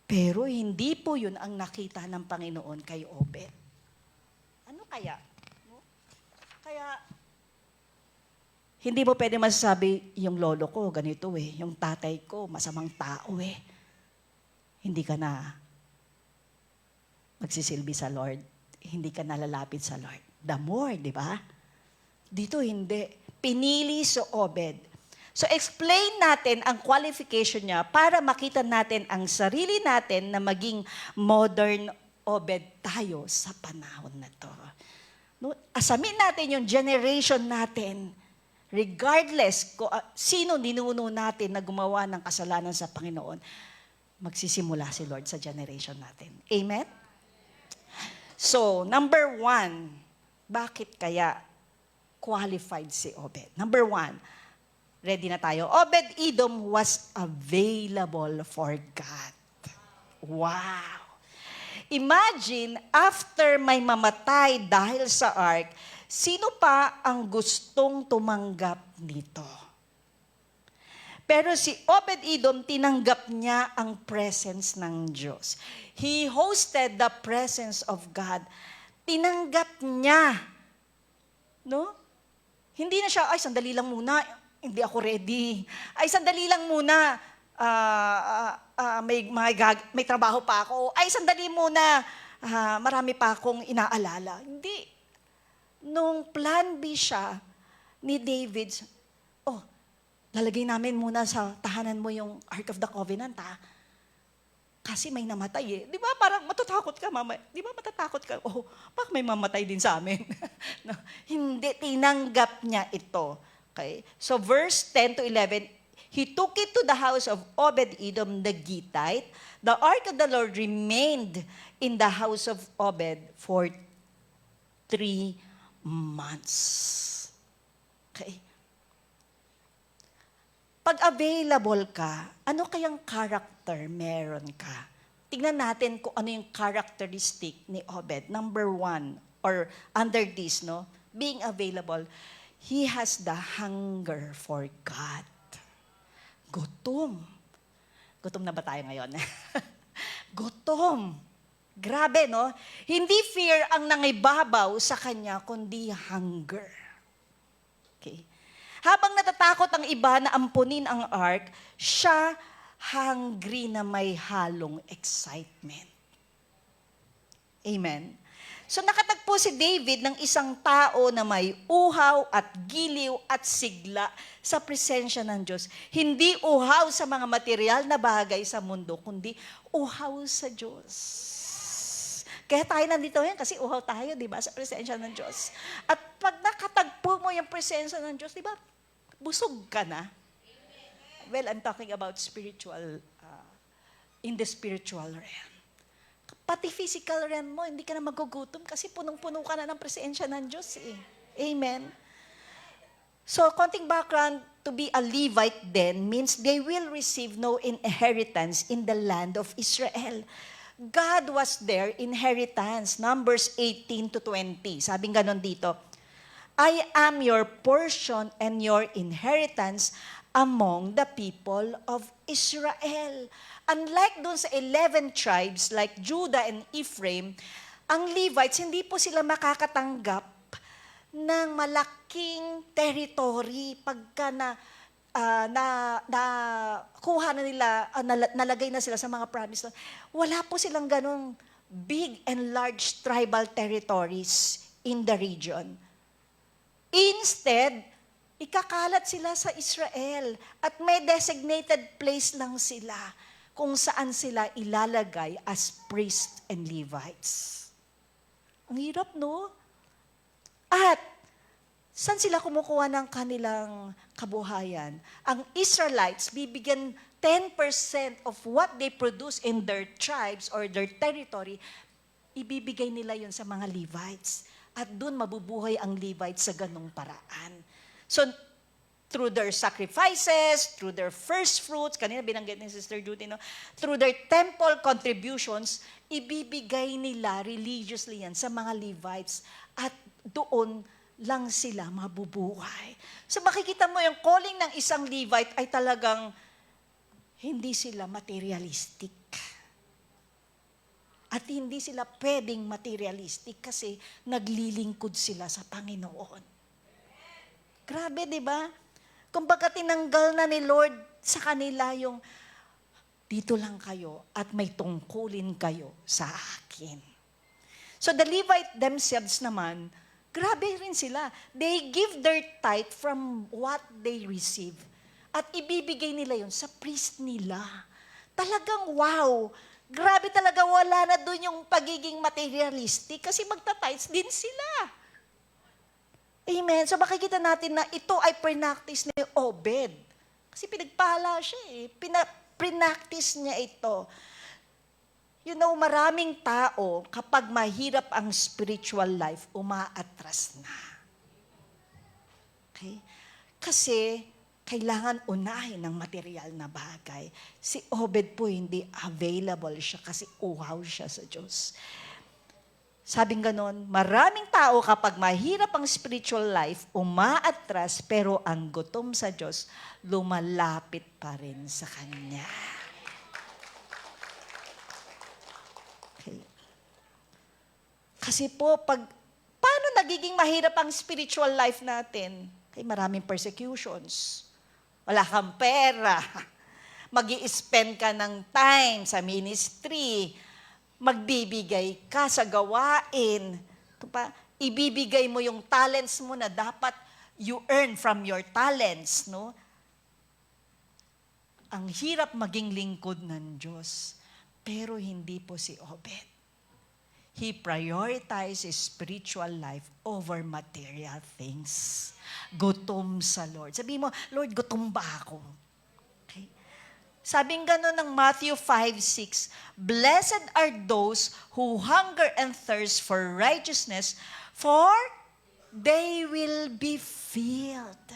Speaker 4: Pero hindi po yun ang nakita ng Panginoon kay Obed. Ano kaya? No? Kaya, hindi mo pwede masasabi, yung lolo ko, ganito yung tatay ko, masamang tao Hindi ka na magsisilbi sa Lord. Hindi ka nalalapit sa Lord. The more, di ba? Dito hindi. Pinili si Obed. So explain natin ang qualification niya para makita natin ang sarili natin na maging modern Obed tayo sa panahon na to. No? Asamin natin yung generation natin, regardless kung sino ninuno natin na gumawa ng kasalanan sa Panginoon, magsisimula si Lord sa generation natin. Amen? So, number 1, bakit kaya qualified si Obed? Number 1, ready na tayo. Obed-Edom was available for God. Wow! Imagine, after may mamatay dahil sa ark, sino pa ang gustong tumanggap nito? Pero si Obed-Edom, tinanggap niya ang presence ng Diyos. He hosted the presence of God. Tinanggap niya. No? Hindi na siya, ay, sandali lang muna, hindi ako ready. Ay, sandali lang muna, may trabaho pa ako. Ay, sandali muna, marami pa akong inaalala. Hindi. Nung plan B siya ni David, lalagay namin muna sa tahanan mo yung Ark of the Covenant, Kasi may namatay Di ba parang matatakot ka, mama? Di ba matatakot ka? Baka may mamatay din sa amin. No, hindi. Hindi, tinanggap niya ito. Okay? So verse 10 to 11, he took it to the house of Obed-Edom the Gittite. The ark of the Lord remained in the house of Obed for 3 months. Okay? Pag available ka, ano kayang character meron ka? Tingnan natin kung ano yung characteristic ni Obed. Number 1, or under this, no? Being available, he has the hunger for God. Gutom. Gutom na ba tayo ngayon? Gutom. Grabe, no? Hindi fear ang nangibabaw sa kanya, kundi hunger. Okay. Habang natatakot ang iba na ampunin ang ark, siya hungry na may halong excitement. Amen. So nakatagpo si David ng isang tao na may uhaw at giliw at sigla sa presensya ng Diyos. Hindi uhaw sa mga material na bagay sa mundo, kundi uhaw sa Diyos. Kaya tayo nandito yan kasi uhaw tayo, di ba, sa presensya ng Diyos. At pag nakatagpo mo yung presensya ng Diyos, di ba, busog ka na. Well, I'm talking about spiritual, in the spiritual realm. Pati physical realm mo, hindi ka na magugutom kasi punong-puno ka na ng presensya ng Diyos eh. Amen. So, konting background, to be a Levite then means they will receive no inheritance in the land of Israel. God was their inheritance. Numbers 18 to 20. Sabing ganon dito, I am your portion and your inheritance among the people of Israel. Unlike dun sa 11 tribes like Judah and Ephraim, ang Levites, hindi po sila makakatanggap ng malaking territory pagka kuha na nila, nalagay na sila sa mga promise. Wala po silang ganong big and large tribal territories in the region. Instead, ikakalat sila sa Israel at may designated place lang sila kung saan sila ilalagay as priests and Levites. Ang hirap, no? At saan sila kumukuha ng kanilang kabuhayan? Ang Israelites, bibigyan 10% of what they produce in their tribes or their territory, ibibigay nila yun sa mga Levites. At doon mabubuhay ang Levites sa ganong paraan. So, through their sacrifices, through their first fruits, kanina binanggit ni Sister Judy, no? Through their temple contributions, ibibigay nila religiously yan sa mga Levites. At doon lang sila mabubuhay. So makikita mo yung calling ng isang Levite ay talagang hindi sila materialistic. At hindi sila pwedeng materialistic kasi naglilingkod sila sa Panginoon. Grabe, di ba? Kumbaga tinanggal na ni Lord sa kanila yung dito lang kayo at may tungkulin kayo sa akin. So the Levite themselves naman, grabe rin sila. They give their tithe from what they receive. At ibibigay nila yun sa priest nila. Talagang wow! Grabe talaga, wala na dun yung pagiging materialistic kasi magta-tithes din sila. Amen. So makikita natin na ito ay pre-practice ni Obed. Kasi pinagpala siya eh. Pre-practice niya ito. You know, maraming tao, kapag mahirap ang spiritual life, umaatras na. Okay? Kasi, kailangan unahin ng material na bagay. Si Obed po hindi available siya kasi uhaw siya sa Diyos. Sabing ganon, maraming tao kapag mahirap ang spiritual life, umaatras, pero ang gutom sa Diyos, lumalapit pa rin sa Kanya. Okay. Kasi po, paano nagiging mahirap ang spiritual life natin? Kay maraming persecutions. Wala kang pera. Mag-i-spend ka ng time sa ministry. Magbibigay ka sa gawain. Ibibigay mo yung talents mo na dapat you earn from your talents, no? Ang hirap maging lingkod ng Diyos. Pero hindi po si Obed. he prioritized his spiritual life over material things. Gutom sa Lord. Sabi mo, Lord, gutom ba ako? Okay. Sabing gano'n ng Matthew 5:6, blessed are those who hunger and thirst for righteousness, for they will be filled.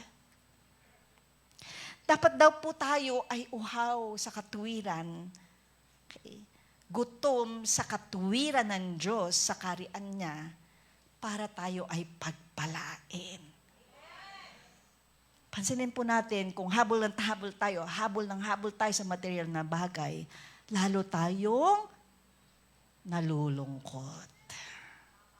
Speaker 4: Dapat daw po tayo ay uhaw sa katuwiran. Okay. Gutom sa katuwiran ng Diyos, sa kaharian niya, para tayo ay pagpalain. Pansinin po natin, kung habol ng habol tayo sa material na bagay, lalo tayong nalulungkot.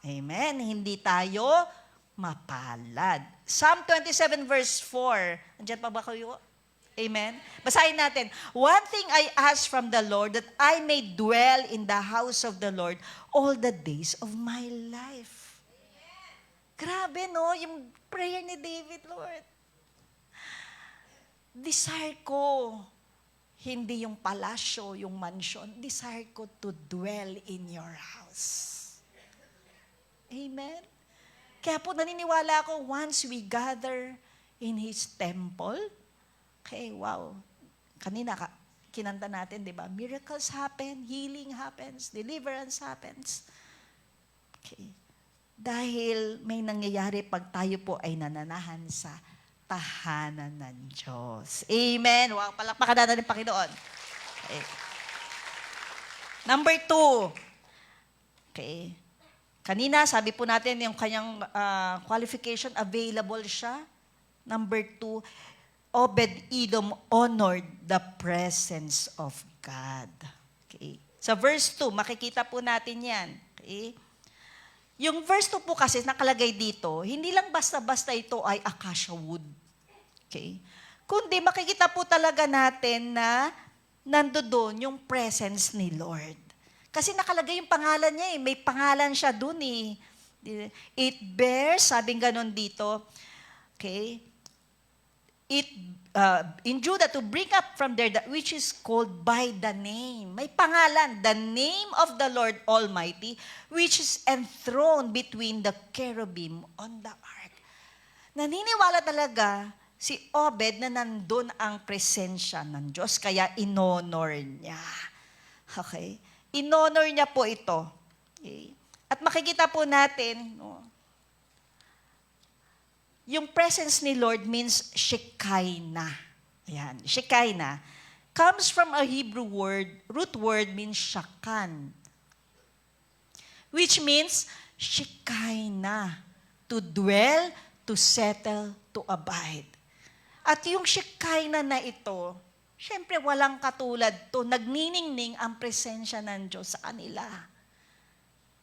Speaker 4: Amen? Hindi tayo mapalad. Psalm 27 verse 4. Andiyan pa ba kayo? Amen? Basahin natin. One thing I ask from the Lord, that I may dwell in the house of the Lord all the days of my life. Grabe, no? Yung prayer ni David, Lord. Desire ko, hindi yung palasyo, yung mansion. Desire ko to dwell in your house. Amen? Kaya po naniniwala ako, once we gather in His temple, okay, wow. Kanina kinanta natin, di ba? Miracles happen, healing happens, deliverance happens. Okay. Dahil may nangyayari pag tayo po ay nananahan sa tahanan ng Diyos. Amen. Wow, palakpakan natin ng Panginoon. Okay. Number 2. Okay. Kanina, sabi po natin yung kanyang qualification, available siya. Number 2, Obed-Edom honored the presence of God. Okay. Sa verse 2, makikita po natin yan. Okay. Yung verse 2 po kasi nakalagay dito, hindi lang basta-basta ito ay acacia wood. Okay. Kundi makikita po talaga natin na nandoon yung presence ni Lord. Kasi nakalagay yung pangalan niya eh. May pangalan siya dun eh. It bears, sabing ganon dito, okay, in Judah to bring up from there that which is called by the name. May pangalan, the name of the Lord Almighty, which is enthroned between the cherubim on the ark. Naniniwala talaga si Obed na nandun ang presensya ng Diyos, kaya inonor niya. Okay? Inonor niya po ito. Okay? At makikita po natin, no, yung presence ni Lord means Shekinah. Ayan, Shekinah comes from a Hebrew word, root word means shakan, which means Shekinah, to dwell, to settle, to abide. At yung Shekinah na ito, syempre walang katulad to, nagniningning ang presensya ng Diyos sa kanila.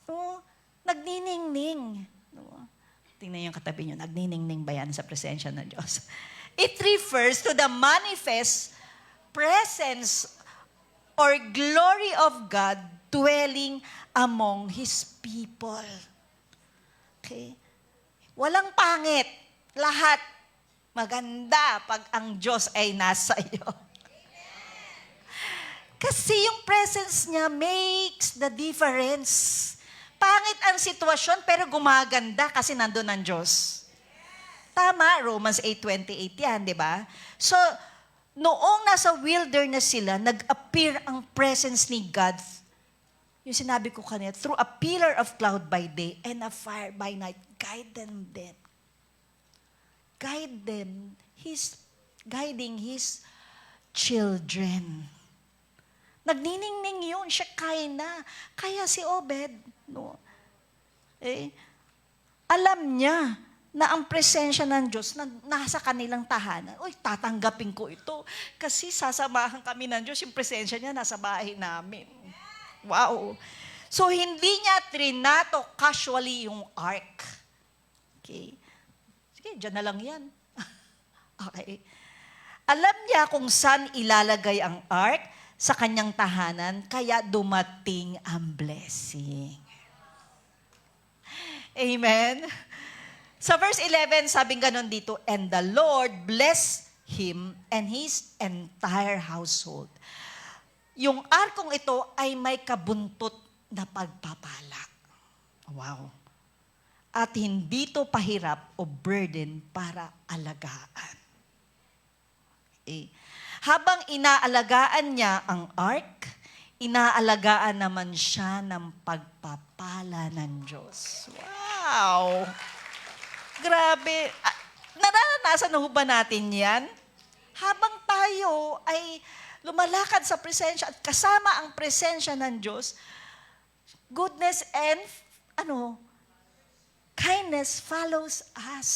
Speaker 4: No? Nagniningning. No? Tingnan yung katabi nyo, nagniningning ba yan sa presensya ng Diyos? It refers to the manifest presence or glory of God dwelling among His people. Okay? Walang pangit. Lahat maganda pag ang Diyos ay nasa iyo. Kasi yung presence niya makes the difference. Pangit ang sitwasyon, pero gumaganda kasi nandun ang Diyos. Tama, Romans 8:28 yan, di ba? So, noong nasa wilderness sila, nag-appear ang presence ni God. Yung sinabi ko kanina, through a pillar of cloud by day and a fire by night, guide them. Guide them. He's guiding His children. Nagniningning yun, Shekinah. Kaya si Obed, no, alam niya na ang presensya ng Diyos na nasa kanilang tahanan. Uy, tatanggapin ko ito. Kasi sasamahan kami ng Diyos, yung presensya niya nasa bahay namin. Wow. So, hindi niya trinato casually yung ark. Okay. Sige, dyan na lang yan. Okay. Alam niya kung saan ilalagay ang ark sa kanyang tahanan, kaya dumating ang blessing. Amen? Sa verse 11, sabing ganon dito, and the Lord blessed him and his entire household. Yung arkong ito ay may kabuntot na pagpapala. Wow. At hindi to pahirap o burden para alagaan. Okay. Habang inaalagaan niya ang ark, inaalagaan naman siya ng pagpapala ng Diyos. Wow! Grabe. Nararanasan na ho ba natin yan? Habang tayo ay lumalakad sa presensya at kasama ang presensya ng Diyos, goodness and kindness follows us.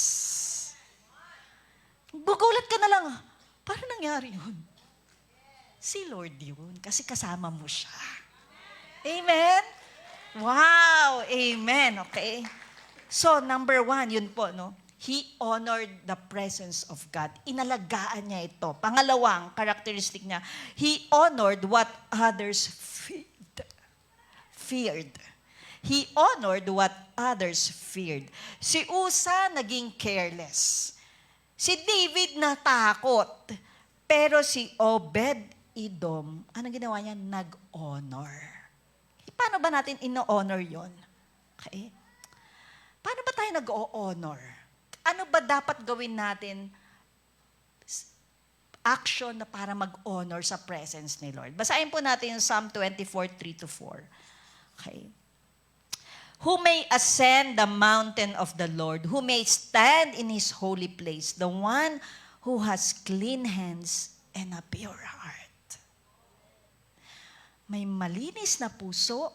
Speaker 4: Gugulat ka na lang, paano nangyari yun? Si Lord yun, kasi kasama mo siya. Amen? Wow! Amen. Okay. So, number 1, yun po, no? He honored the presence of God. Inalagaan niya ito. Pangalawang characteristic niya, he honored what others feared. He honored what others feared. Si Usa naging careless. Si David natakot. Pero si Obed-Edom, anong ginawa niya? Nag-honor. Paano ba natin ino-honor yon? Okay? Paano ba tayo nag-o-honor? Ano ba dapat gawin natin action na para mag-honor sa presence ni Lord? Basahin po natin yung Psalm 24, 3-4. Okay. Who may ascend the mountain of the Lord? Who may stand in His holy place? The one who has clean hands and a pure heart. May malinis na puso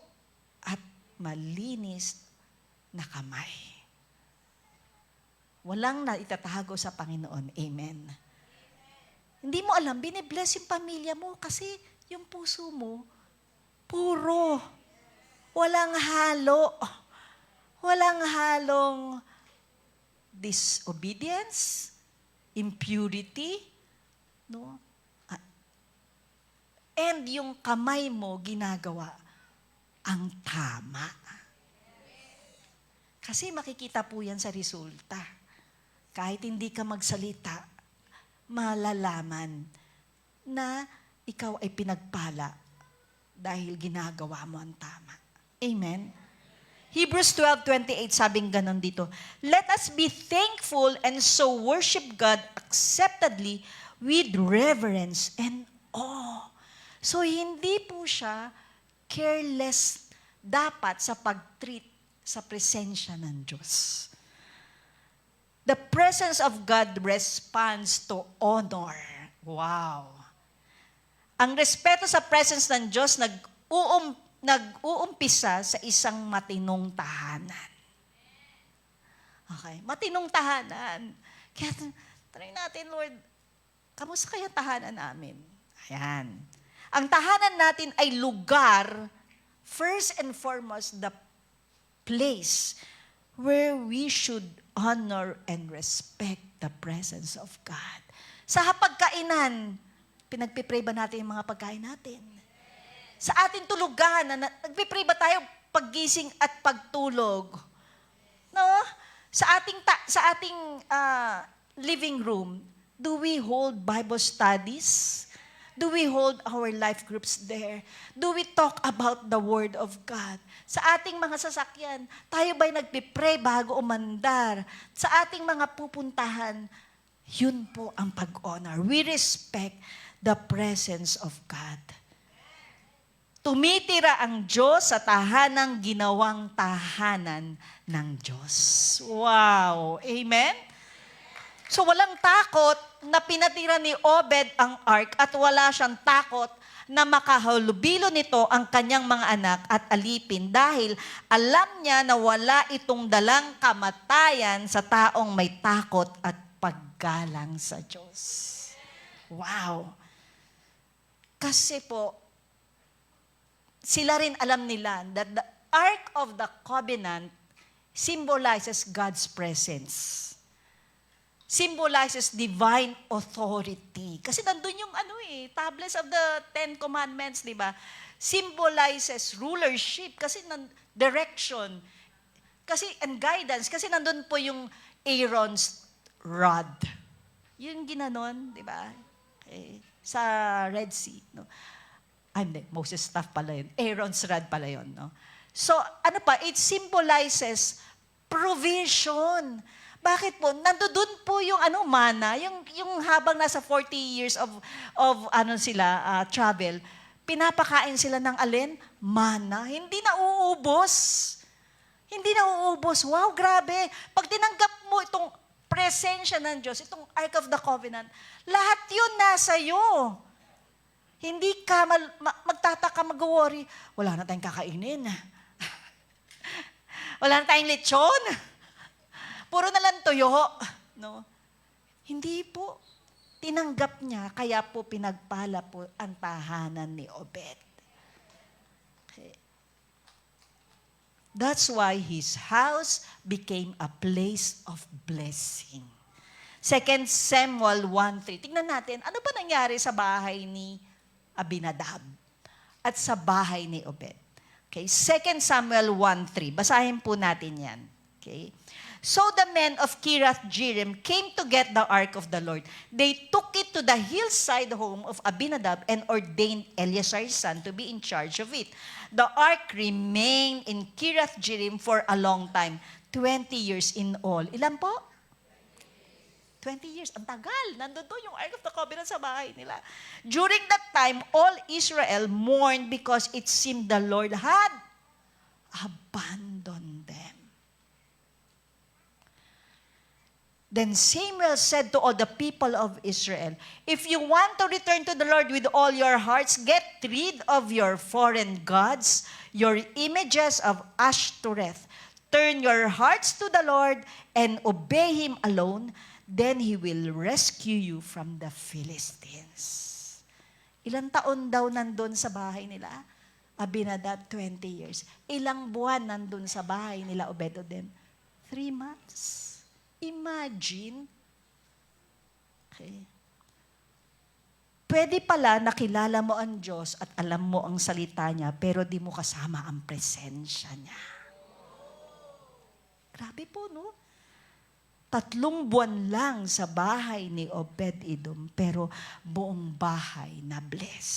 Speaker 4: at malinis na kamay. Walang naitatago sa Panginoon. Amen. Hindi mo alam, binibless yung pamilya mo kasi yung puso mo, puro. Walang halo. Walang halong disobedience, impurity, no? And yung kamay mo ginagawa ang tama. Kasi makikita po yan sa resulta. Kahit hindi ka magsalita, malalaman na ikaw ay pinagpala dahil ginagawa mo ang tama. Amen? Hebrews 12:28, sabing ganon dito, let us be thankful and so worship God acceptedly with reverence and awe. So, hindi po siya careless dapat sa pag-treat sa presensya ng Diyos. The presence of God responds to honor. Wow. Ang respeto sa presence ng Diyos nag-uumpisa sa isang matinong tahanan. Okay, matinong tahanan. Kaya tanong natin, Lord, kamusta kaya tahanan namin? Ayan. Ang tahanan natin ay lugar, first and foremost, the place where we should honor and respect the presence of God. Sa hapagkainan, pinagpipray ba natin yung mga pagkain natin? Sa ating tulugan, nagpipray ba tayo paggising at pagtulog? No? Sa ating living room, do we hold Bible studies? Do we hold our life groups there? Do we talk about the Word of God? Sa ating mga sasakyan, tayo ba'y nagpipray bago umandar? Sa ating mga pupuntahan, yun po ang pag-honor. We respect the presence of God. Tumitira ang Diyos sa tahanang ginawang tahanan ng Diyos. Wow! Amen? So walang takot na pinatira ni Obed ang ark at wala siyang takot na makahalubilo nito ang kanyang mga anak at alipin dahil alam niya na wala itong dalang kamatayan sa taong may takot at paggalang sa Diyos. Wow! Kasi po, sila rin alam nila that the Ark of the Covenant symbolizes God's presence. Symbolizes divine authority. Kasi nandun yung tablets of the Ten Commandments, di ba? Symbolizes rulership, kasi direction, and guidance, kasi nandun po yung Aaron's rod. Yung ginanon, di ba? Sa Red Sea. No? Hindi, Moses' staff pala yun. Aaron's rod pala yun. No? So, ano pa? It symbolizes provision. Bakit po? Nandoon po yung mana, yung habang nasa 40 years of travel, pinapakain sila ng alin? Mana. Hindi na uubos. Hindi na uubos. Wow, grabe. Pag tinanggap mo itong presensya ng Diyos, itong Ark of the Covenant, lahat yun nasa iyo. Hindi ka magtataka, mag-worry, wala na tayong kakainin. Wala na tayong lechon. Puro na lang tuyo. No? Hindi po. Tinanggap niya, kaya po pinagpala po ang tahanan ni Obed. Okay. That's why his house became a place of blessing. 2 Samuel 1:3. Tingnan natin, ano ba nangyari sa bahay ni Abinadab at sa bahay ni Obed? Okay, 2 Samuel 1:3. Basahin po natin yan. Okay. So the men of Kirath-Jearim came to get the ark of the Lord. They took it to the hillside home of Abinadab and ordained Eleazar's son to be in charge of it. The ark remained in Kirath-Jearim for a long time, 20 years in all. Ilan po? 20 years. Ang tagal. Nandun doon yung Ark of the Covenant sa bahay nila. During that time, all Israel mourned because it seemed the Lord had abandoned them. Then Samuel said to all the people of Israel, if you want to return to the Lord with all your hearts, get rid of your foreign gods, your images of Ashtoreth. Turn your hearts to the Lord and obey Him alone. Then He will rescue you from the Philistines. Ilang taon daw nandun sa bahay nila? Abinadab, 20 years. Ilang buwan nandun sa bahay nila Obed-Edom? 3 months. Imagine. Okay. Pwede pala nakilala mo ang Diyos at alam mo ang salita niya, pero di mo kasama ang presensya niya. Grabe po, no? 3 buwan lang sa bahay ni Obed-Edom, pero buong bahay na bless.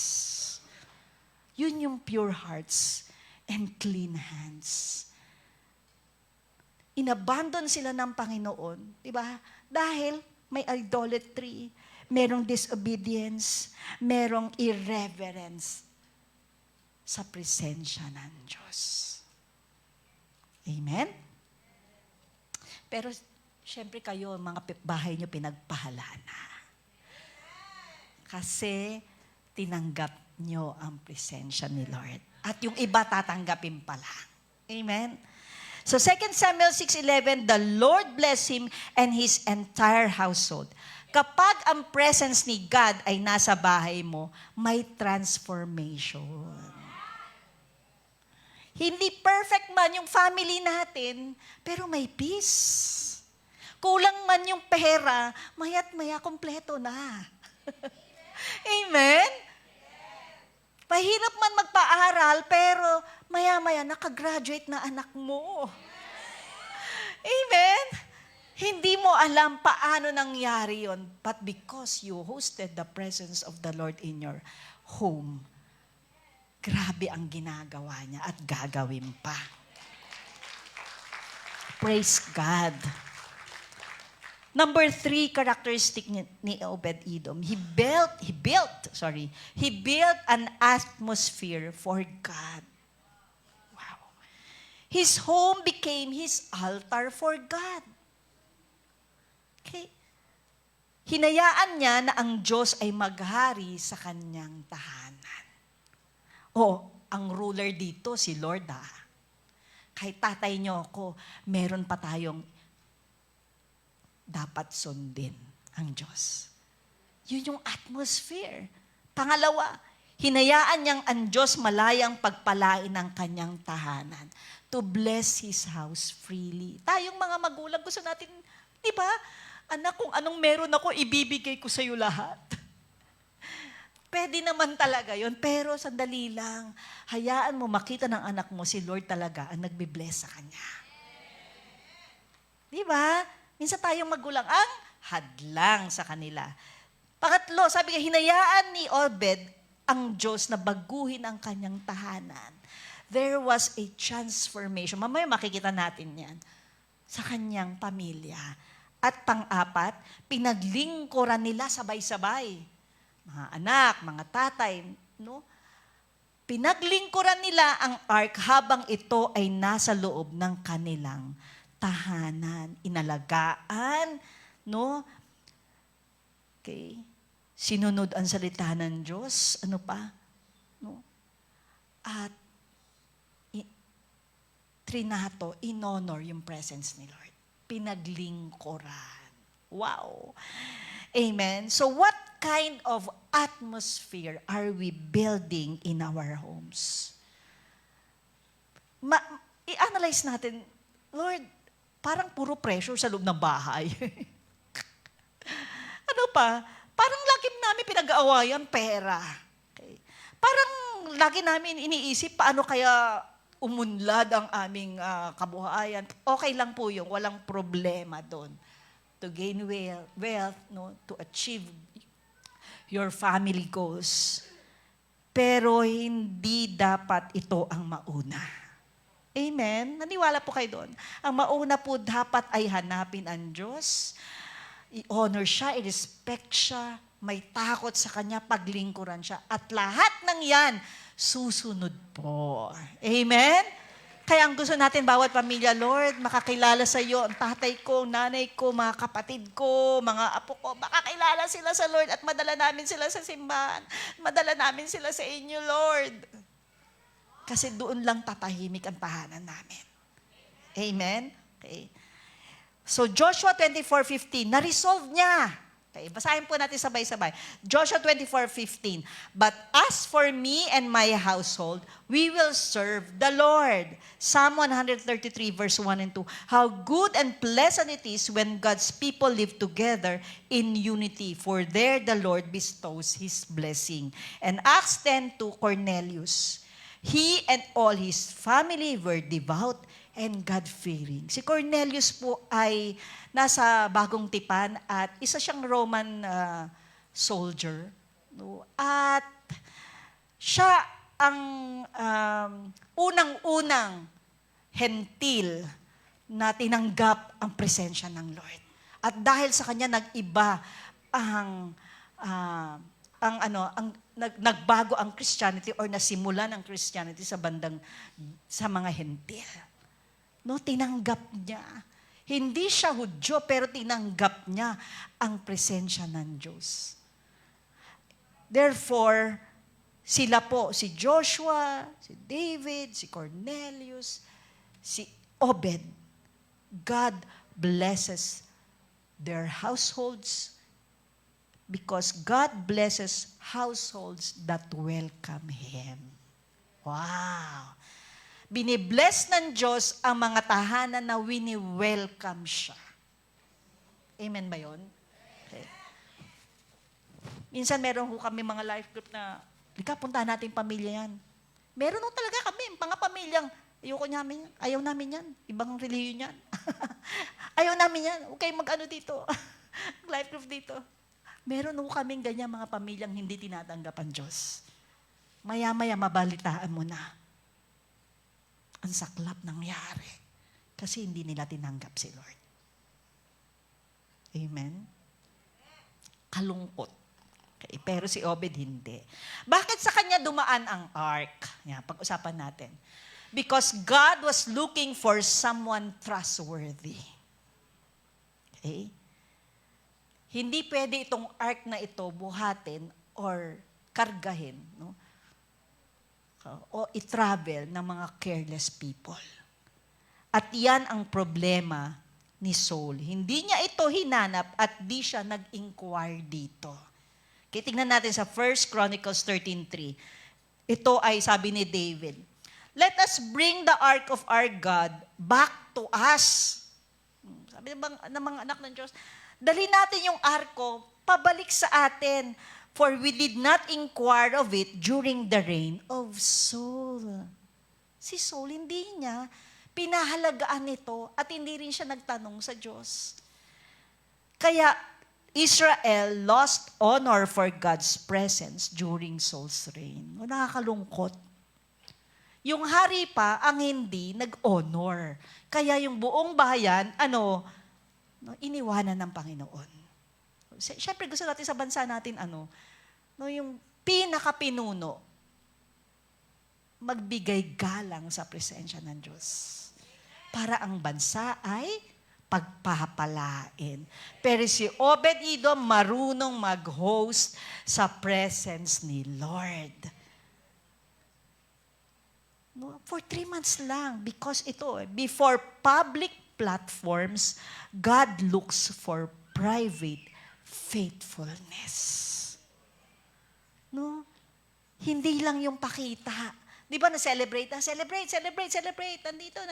Speaker 4: Yun yung pure hearts and clean hands. Inabandon sila ng Panginoon, di ba? Dahil may idolatry, merong disobedience, merong irreverence sa presensya ng Diyos. Amen? Pero, siyempre kayo, mga bahay nyo, pinagpahala na. Kasi, tinanggap nyo ang presensya ni Lord. At yung iba, tatanggapin pa lang. Amen? So, 2 Samuel 6:11, the Lord blessed him and his entire household. Kapag ang presence ni God ay nasa bahay mo, may transformation. Hindi perfect man yung family natin, pero may peace. Kulang man yung pera, maya't maya kompleto na. Amen? Mahirap man magpaaral, pero maya-maya nakagraduate na anak mo. Amen? Hindi mo alam paano nangyari yon, but because you hosted the presence of the Lord in your home, grabe ang ginagawa niya at gagawin pa. Praise God. Number 3 characteristic ni Obed-Edom. He built an atmosphere for God. Wow. His home became his altar for God. Okay. Hinayaan niya na ang Diyos ay maghari sa kanyang tahanan. Ang ruler dito, si Lord Kahit tatay niyo ako, meron pa tayong dapat sundin ang Diyos. Yun yung atmosphere. Pangalawa, hinayaan niyang ang Diyos malayang pagpalain ang kanyang tahanan to bless His house freely. Tayong mga magulang, gusto natin, di ba? Anak, kung anong meron ako, ibibigay ko sa iyo lahat. Pwede naman talaga yon, pero sandali lang, hayaan mo makita ng anak mo si Lord talaga ang nagbe-bless sa kanya. Di ba? Minsan tayong magulang ang hadlang sa kanila. Pangatlo, sabi nga, hinayaan ni Obed ang Diyos na baguhin ang kanyang tahanan. there was a transformation. Mamaya makikita natin yan sa kanyang pamilya. At pang-apat, pinaglingkuran nila sabay-sabay. Mga anak, mga tatay, no? Pinaglingkuran nila ang ark habang ito ay nasa loob ng kanilang tahanan, inalagaan, no? Okay. Sinunod ang salita ng Diyos. Ano pa? No? At trinato, in-honor yung presence ni Lord. Pinaglingkuran. Wow. Amen. So what kind of atmosphere are we building in our homes? I-analyze natin, Lord, parang puro pressure sa loob ng bahay. Ano pa? Parang lagi namin pinag-aawayan pera. Okay. Parang lagi namin iniisip paano kaya umunlad ang aming kabuhayan. Okay lang po yung walang problema doon. To gain wealth, no, to achieve your family goals. Pero hindi dapat ito ang mauna. Amen? Naniwala po kayo doon. Ang mauna po dapat ay hanapin ang Diyos, i-honor siya, i-respect siya, may takot sa Kanya, paglingkuran siya. At lahat ng yan, susunod po. Amen? Kaya ang gusto natin, bawat pamilya, Lord, makakilala sa iyo ang tatay ko, nanay ko, mga kapatid ko, mga apo ko, makakilala sila sa Lord at madala namin sila sa simbahan. Madala namin sila sa inyo, Lord. Kasi doon lang tatahimik ang tahanan namin. Amen? Okay. So Joshua 24:15, na-resolve niya. Okay, basahin po natin sabay-sabay. Joshua 24:15, but as for me and my household, we will serve the Lord. Psalm 133 verse 1 and 2, how good and pleasant it is when God's people live together in unity, for there the Lord bestows His blessing. And Acts 10:2, Cornelius, he and all his family were devout and God-fearing. Si Cornelius po ay nasa Bagong Tipan at isa siyang Roman soldier. No? At siya ang unang-unang hentil na tinanggap ang presensya ng Lord. At dahil sa kanya nag-iba nagbago ang Christianity or nasimula ng Christianity sa mga hentil. No, tinanggap niya. Hindi siya Hudyo, pero tinanggap niya ang presensya ng Diyos. Therefore, sila po, si Joshua, si David, si Cornelius, si Obed, God blesses their households because God blesses households that welcome Him. Wow! Binibless ng Diyos ang mga tahanan na wini-welcome siya. Amen ba yun? Okay. Minsan meron ho kami mga life group na, lika, puntahan natin pamilya yan. Meron ho talaga kami, mga pamilyang, ayaw namin yan. Ibang reliyon yan. Ayaw namin yan. Okay, mag-ano dito. Life group dito. Meron ho kaming ganyan mga pamilyang hindi tinatanggap ang Diyos. Maya-maya mabalitaan mo na. Ang saklap nangyari. Kasi hindi nila tinanggap si Lord. Amen? Kalungkot. Okay, pero si Obed hindi. Bakit sa kanya dumaan ang ark? Yan, pag-usapan natin. Because God was looking for someone trustworthy. Okay? Hindi pwede itong ark na ito buhatin or kargahin, no? O i-travel ng mga careless people. At yan ang problema ni Saul. Hindi niya ito hinanap at di siya nag-inquire dito. Okay, tingnan natin sa 1 Chronicles 13:3. Ito ay sabi ni David, let us bring the ark of our God back to us. Sabi ng mga anak ng Diyos, dali natin yung arko pabalik sa atin. For we did not inquire of it during the reign of Saul. Si Saul, hindi niya pinahalagaan ito at hindi rin siya nagtanong sa Diyos. Kaya Israel lost honor for God's presence during Saul's reign. O, nakakalungkot. Yung hari pa ang hindi nag-honor. Kaya yung buong bayan, no, iniwanan ng Panginoon. Siyempre gusto natin sa bansa natin, no, yung pinakapinuno, magbigay galang sa presensya ng Diyos. Para ang bansa ay pagpapalain. Pero si Obed-Edom marunong mag-host sa presence ni Lord. No, for 3 months lang. Because before public platforms, God looks for private faithfulness. No? Hindi lang yung pakita. Di ba na-celebrate? Celebrate. Nandito.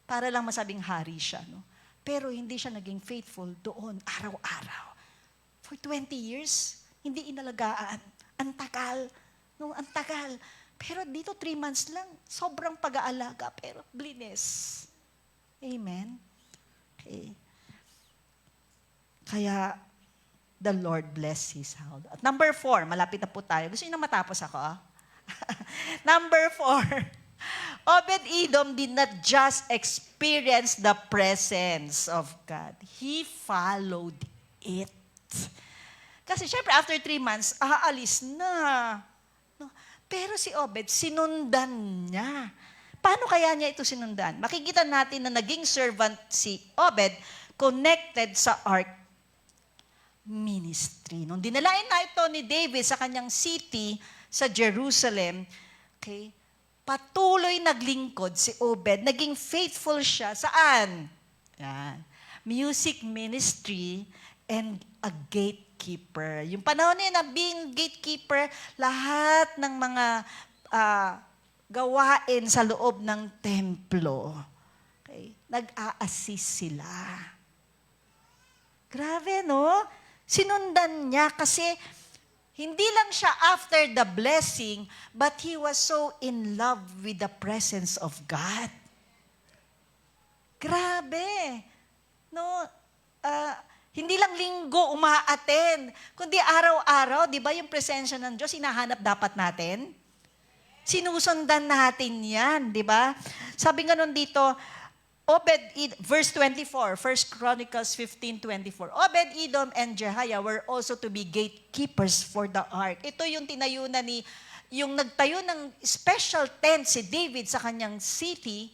Speaker 4: Para lang masabing hari siya. No? Pero hindi siya naging faithful doon, araw-araw. For 20 years, hindi inalagaan. Ang tagal. No, ang tagal. Pero dito 3 months lang, sobrang pag-aalaga, pero blinis. Amen? Okay. Kaya, the Lord bless His house. At number 4, malapit na po tayo. Gusto niyo na matapos ako, Number 4, Obed-Edom did not just experience the presence of God. He followed it. Kasi syempre, after 3 months, aalis na. No? Pero si Obed, sinundan niya. Paano kaya niya ito sinundan? Makikita natin na naging servant si Obed connected sa ark ministry. Nung dinalain na ito ni David sa kanyang city, sa Jerusalem, okay, patuloy naglingkod si Obed. Naging faithful siya. Saan? Yan. Music ministry and a gatekeeper. Yung panahon niya na being gatekeeper, lahat ng mga gawain sa loob ng templo. Okay, nag-a-assist sila. Grabe, no? Sinundan niya kasi hindi lang siya after the blessing, but he was so in love with the presence of God. Grabe. No? Hindi lang linggo umaaten, kundi araw-araw, di ba yung presensya ng Diyos, hinahanap dapat natin? Sinusundan natin yan, di ba? Sabi nga nun dito, verse 24, 1 Chronicles 15:24. Obed-Edom and Jehiah were also to be gatekeepers for the ark. Ito yung tinayo na yung nagtayo ng special tent si David sa kanyang city,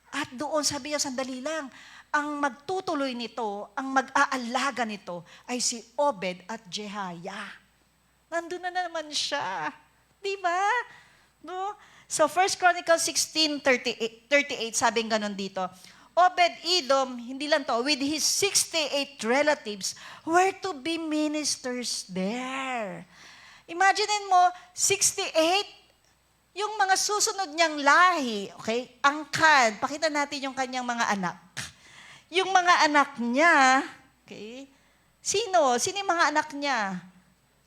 Speaker 4: at doon sabi niya, sandali lang, ang magtutuloy nito, ang mag-aalaga nito, ay si Obed at Jehiah. Nandun na naman siya. Di ba? No? So, 1 Chronicles 16:38, sabing ganon dito, Obed-Edom, hindi lang to, with his 68 relatives, were to be ministers there. Imagine mo, 68, yung mga susunod niyang lahi, okay, angkan, pakita natin yung kanyang mga anak. Yung mga anak niya, okay, sino yung mga anak niya?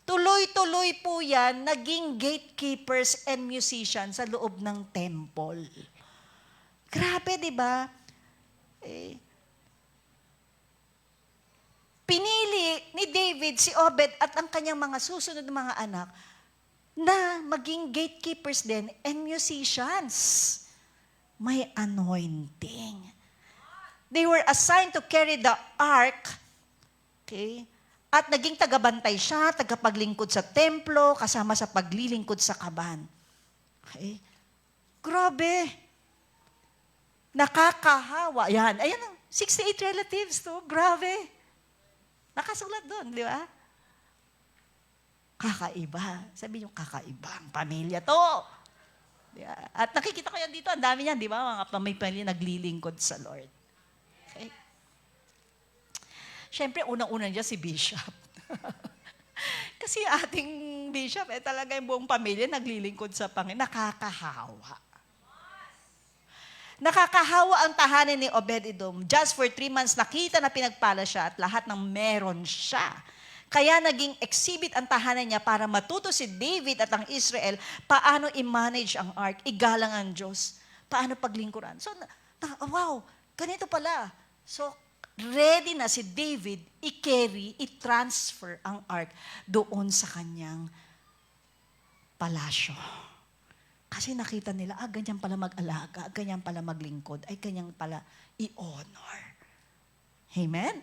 Speaker 4: Tuloy-tuloy po yan, naging gatekeepers and musicians sa loob ng temple. Grabe, di ba? Pinili ni David si Obed at ang kanyang mga susunod na mga anak na maging gatekeepers din and musicians. May anointing. They were assigned to carry the ark, okay, at naging tagabantay siya, tagapaglingkod sa templo, kasama sa paglilingkod sa kaban. Okay? Grabe. Nakakahawa. Yan. Ayan, 68 relatives to. Grabe. Nakasulat doon, di ba? Kakaiba. Sabi niyo, kakaibang pamilya to. Diba? At nakikita ko yan dito, ang dami yan, di ba? Mga pamilya naglilingkod sa Lord. Okay? Siyempre, unang-una niya si Bishop. Kasi ating Bishop, talaga yung buong pamilya naglilingkod sa Panginoon. Nakakahawa. Nakakahawa ang tahanan ni Obed-Edom. Just for 3 months, nakita na pinagpala siya at lahat ng meron siya. Kaya naging exhibit ang tahanan niya para matuto si David at ang Israel paano i-manage ang ark, igalang ang Diyos, paano paglingkuran. So, wow, ganito pala. So, ready na si David i-carry, i-transfer ang ark doon sa kanyang palasyo. Kasi nakita nila, ganyan pala mag-alaga, ganyan pala maglingkod, ay ganyan pala i-honor. Amen?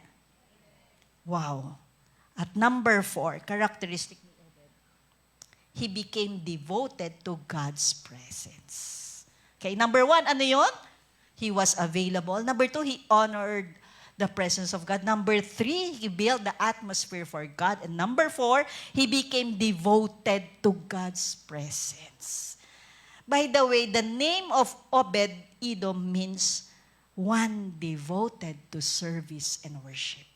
Speaker 4: Wow. At number 4, characteristic ni Obed, he became devoted to God's presence. Okay, number 1, ano yun? He was available. Number 2, he honored the presence of God. Number 3, he built the atmosphere for God. And number 4, he became devoted to God's presence. By the way, the name of Obed-Edom means one devoted to service and worship.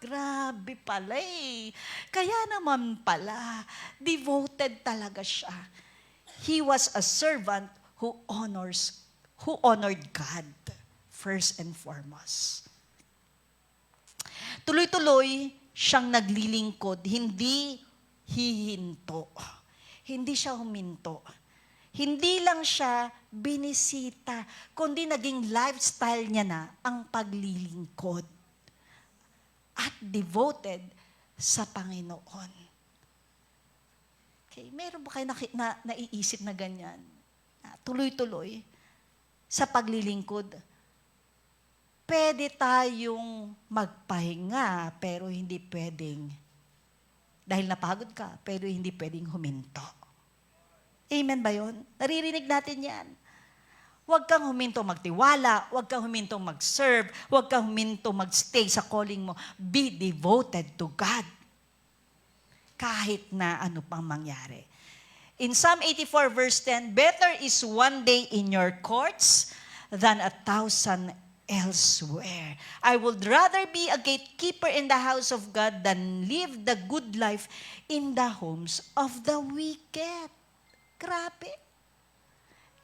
Speaker 4: Grabe pala eh. Kaya naman pala, devoted talaga siya. He was a servant who honored God first and foremost. Tuloy-tuloy siyang naglilingkod, hindi hihinto. Hindi siya huminto. Hindi lang siya binisita, kundi naging lifestyle niya na ang paglilingkod at devoted sa Panginoon. Okay, meron ba kayo naiisip na ganyan? Tuloy-tuloy sa paglilingkod. Pwede tayong magpahinga, pero hindi pwedeng, dahil napagod ka, pero hindi pwedeng huminto. Amen ba yun? Naririnig natin yan. Huwag kang huminto magtiwala, huwag kang huminto mag-serve, huwag kang huminto mag-stay sa calling mo. Be devoted to God. Kahit na ano pang mangyari. In Psalm 84 verse 10, better is one day in your courts than 1,000 elsewhere. I would rather be a gatekeeper in the house of God than live the good life in the homes of the wicked. Grabe.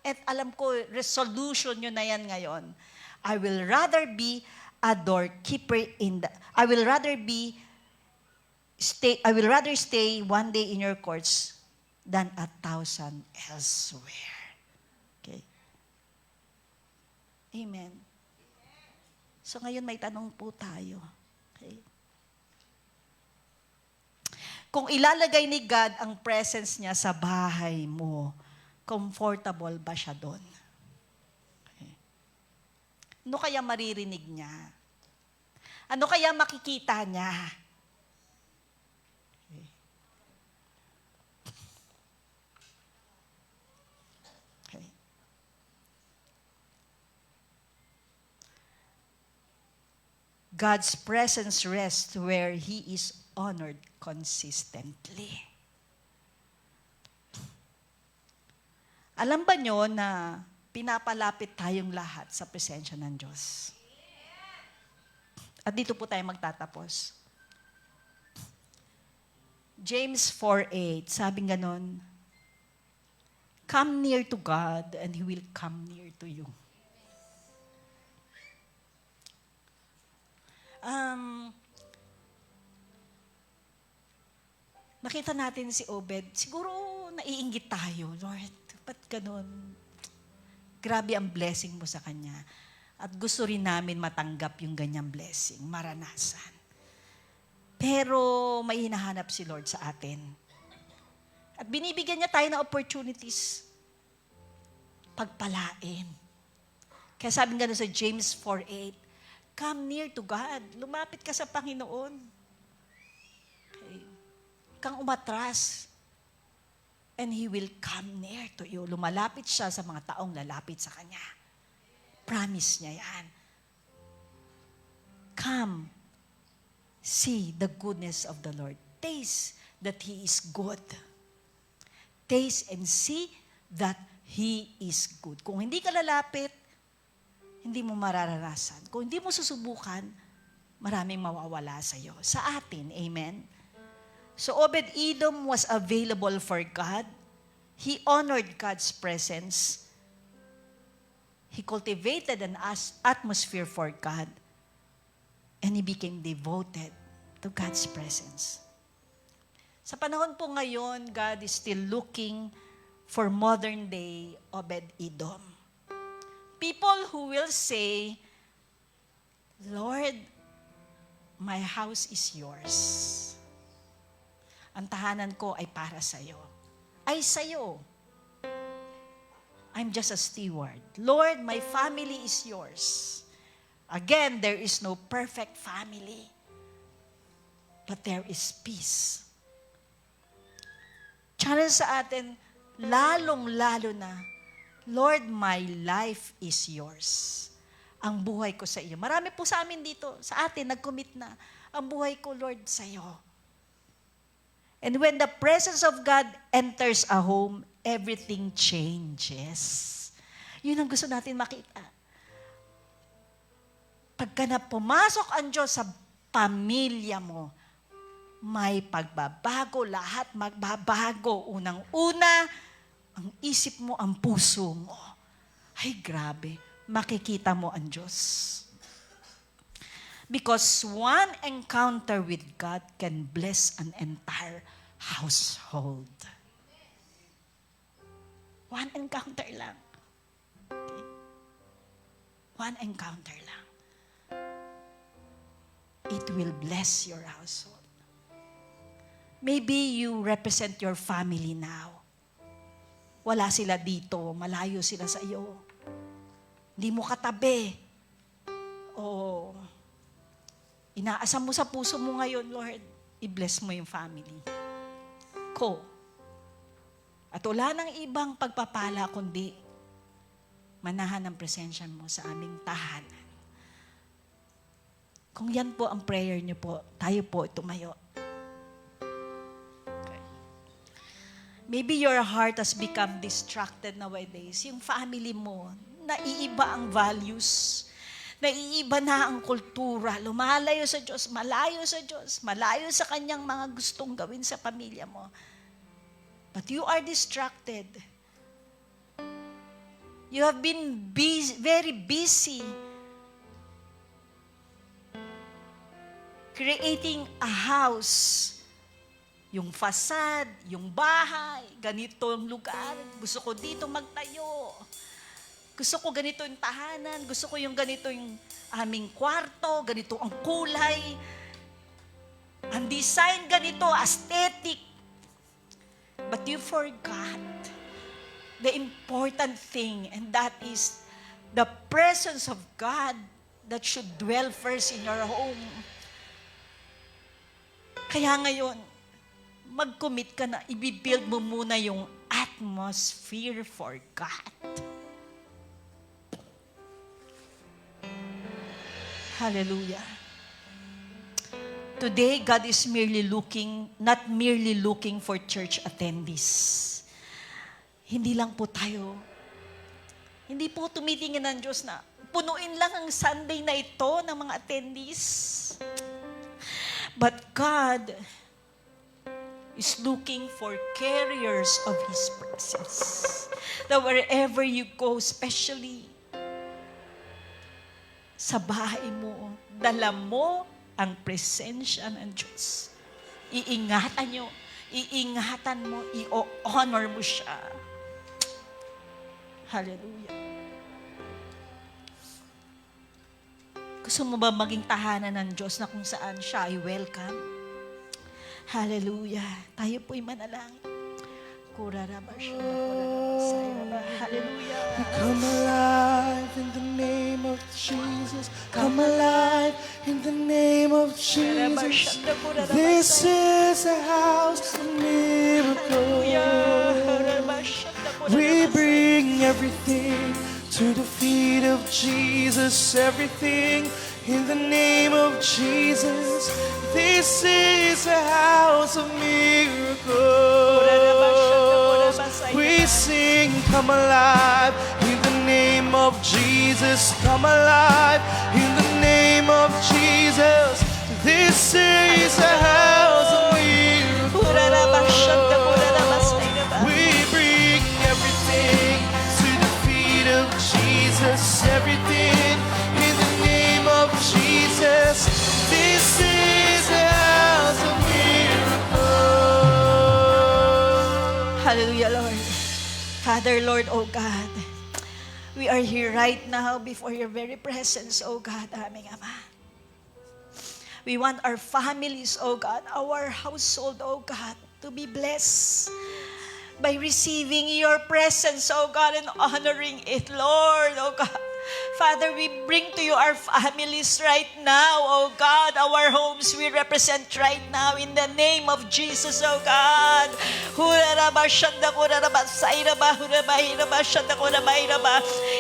Speaker 4: At alam ko, resolution nyo na yan ngayon. I will rather be a doorkeeper I will rather stay one day in your courts than 1,000 elsewhere. Okay. Amen. So ngayon may tanong po tayo. Okay. Kung ilalagay ni God ang presence niya sa bahay mo, comfortable ba siya doon? Okay. Ano kaya maririnig niya? Ano kaya makikita niya? Okay. Okay. God's presence rests where He is honored consistently. Alam ba nyo na pinapalapit tayong lahat sa presensya ng Diyos? At dito po tayo magtatapos. James 4:8, sabing ganon, come near to God and He will come near to you. Nakita natin si Obed, siguro naiinggit tayo, Lord, ba't ganun? Grabe ang blessing mo sa kanya. At gusto rin namin matanggap yung ganyang blessing, maranasan. Pero may hinahanap si Lord sa atin. At binibigyan niya tayo ng opportunities. Pagpalain. Kaya sabi nga sa James 4:8, come near to God. Lumapit ka sa Panginoon. Okay. Kang umatras. And He will come near to you. Lumalapit siya sa mga taong lalapit sa Kanya. Promise niya yan. Come, see the goodness of the Lord. Taste that He is good. Taste and see that He is good. Kung hindi ka lalapit, hindi mo mararanasan. Kung hindi mo susubukan, maraming mawawala sa iyo. Sa atin, amen? So Obed-Edom was available for God. He honored God's presence. He cultivated an atmosphere for God. And he became devoted to God's presence. Sa panahon po ngayon, God is still looking for modern day Obed-Edom. People who will say, Lord, my house is yours. Ang tahanan ko ay para sa'yo. Ay sa'yo. I'm just a steward. Lord, my family is yours. Again, there is no perfect family. But there is peace. Challenge sa atin, lalong-lalo na, Lord, my life is yours. Ang buhay ko sa iyo. Marami po sa amin dito, sa atin, nag-commit na. Ang buhay ko, Lord, sa iyo. And when the presence of God enters a home, everything changes. Yun ang gusto natin makita. Pagka na pumasok ang Diyos sa pamilya mo, may pagbabago, lahat magbabago. Unang-una, ang isip mo, ang puso mo. Ay, grabe. Makikita mo ang Diyos. Because one encounter with God can bless an entire household. One encounter lang. Okay? One encounter lang. It will bless your household. Maybe you represent your family now. Wala sila dito, malayo sila sa iyo. Hindi mo katabi. O inaasam mo sa puso mo ngayon, Lord, i-bless mo yung family ko. At wala nang ibang pagpapala kundi manahan ang presensya mo sa aming tahanan. Kung yan po ang prayer niyo po, tayo po tumayo. Okay. Maybe your heart has become distracted nowadays. Yung family mo, naiiba ang values, naiiba na ang kultura, lumalayo sa Diyos, malayo sa Diyos, malayo sa kanyang mga gustong gawin sa pamilya mo. But you are distracted. You have been very busy creating a house. Yung facade, yung bahay, ganito ang lugar. Gusto ko dito magtayo. Gusto ko ganito yung tahanan. Gusto ko yung ganito yung aming kwarto. Ganito ang kulay. Ang design ganito, aesthetic. But you forgot the important thing, and that is the presence of God that should dwell first in your home. Kaya ngayon, mag-commit ka na, i-build mo muna yung atmosphere for God. Hallelujah. Today, God is not merely looking for church attendees. Hindi lang po tayo, hindi po tumitingin ng Diyos na punuin lang ang Sunday na ito ng mga attendees. But God is looking for carriers of His presence. That wherever you go, especially sa bahay mo, dala mo ang presensya ng Diyos. Iingatan mo, i-honor mo siya. Hallelujah. Gusto mo ba maging tahanan ng Diyos na kung saan siya ay welcome? Hallelujah. Tayo po'y manalangin. Hallelujah.
Speaker 1: Come alive in the name of Jesus. Come alive in the name of Jesus. This is a house of miracles. We bring everything to the feet of Jesus. Everything in the name of Jesus. This is a house of miracles. We sing, come alive in the name of Jesus. Come alive in the name of Jesus. This is a house of miracles. We bring everything to the feet of Jesus. Everything in the name of Jesus. This is a house of miracles.
Speaker 4: Hallelujah, Lord. Father, Lord, oh God, we are here right now before your very presence, oh God, aming Ama. We want our families, oh God, our household, oh God, to be blessed. by receiving your presence, oh God, and honoring it, Lord, oh God. Father, we bring to you our families right now, oh God. Our homes we represent right now in the name of Jesus, oh God.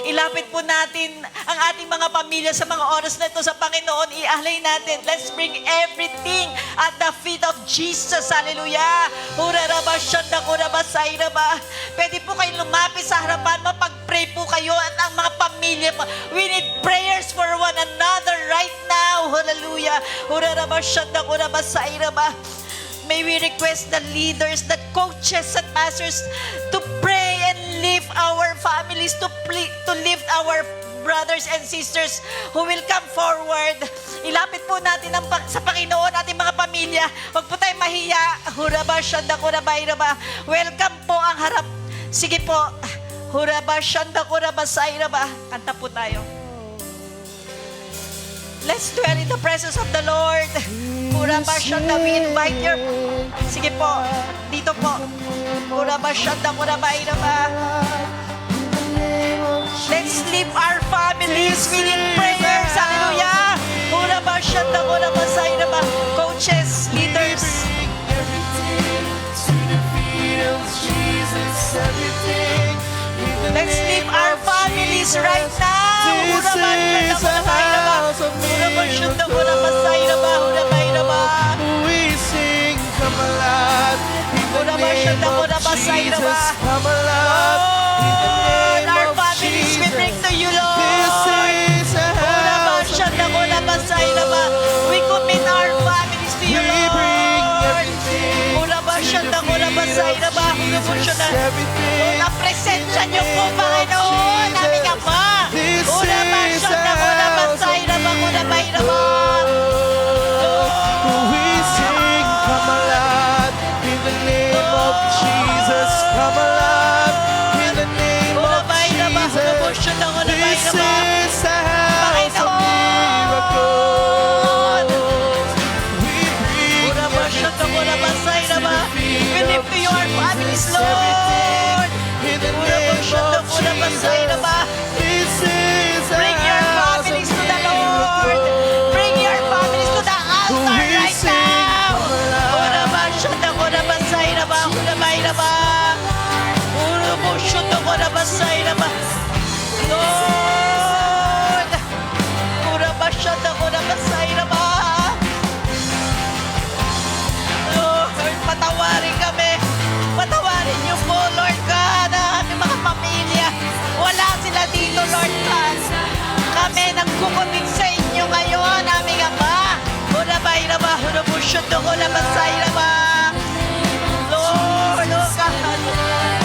Speaker 4: Ilapit po natin ang ating mga pamilya sa mga oras na ito sa Panginoon. Ialay natin. Let's bring everything at the feet of Jesus. Hallelujah. Pwede po kayong lumapit sa harapan, mapag-pray po kayo at ang mga pamilya mo. We need prayers for one another right now. Hallelujah. May we request the leaders, the coaches, and pastors to pray and lift our families, to lift our brothers and sisters who will come forward. Ilapit po natin sa Panginoon ating mga pamilya. Huwag po tayong mahiya. Welcome po ang harap. Sige po. Kanta po tayo. Let's dwell in the presence of the Lord. We invite your... Sige po. Dito po. Let's lift our families. We need prayers. Hallelujah. Coaches, leaders. Let's lift our families right now.
Speaker 1: This is a house of miracles. We sing, come alive. In the name of Jesus, come alive. In the name
Speaker 4: Our
Speaker 1: of
Speaker 4: families we bring
Speaker 1: Jesus.
Speaker 4: to you, Lord.
Speaker 1: This is a house of miracles.
Speaker 4: We commit our families to you,
Speaker 1: We bring
Speaker 4: Lord.
Speaker 1: everything to the feet of Jesus. Everything.
Speaker 4: Ang presensya niyo po, Panginoon, aming Ama.
Speaker 1: This is a house of We sing, come alive. In the name of Jesus, come alive. In the name of Jesus. This is a house of miracles. We bring everything to the feet
Speaker 4: We lift to you our families, Lord.
Speaker 1: In the name of Jesus. This is a
Speaker 4: Bring your
Speaker 1: house of
Speaker 4: families to the Lord. Bring your families to the altar
Speaker 1: We
Speaker 4: right
Speaker 1: sing,
Speaker 4: now.
Speaker 1: come alive.
Speaker 4: Lord. Lord, patawarin kami. Patawarin niyo po, Lord God, ang aming mga pamilya. Wala sila dito, Lord God. Kami nagkukutin sa inyo ngayon, aming Ama. Lord, oh God.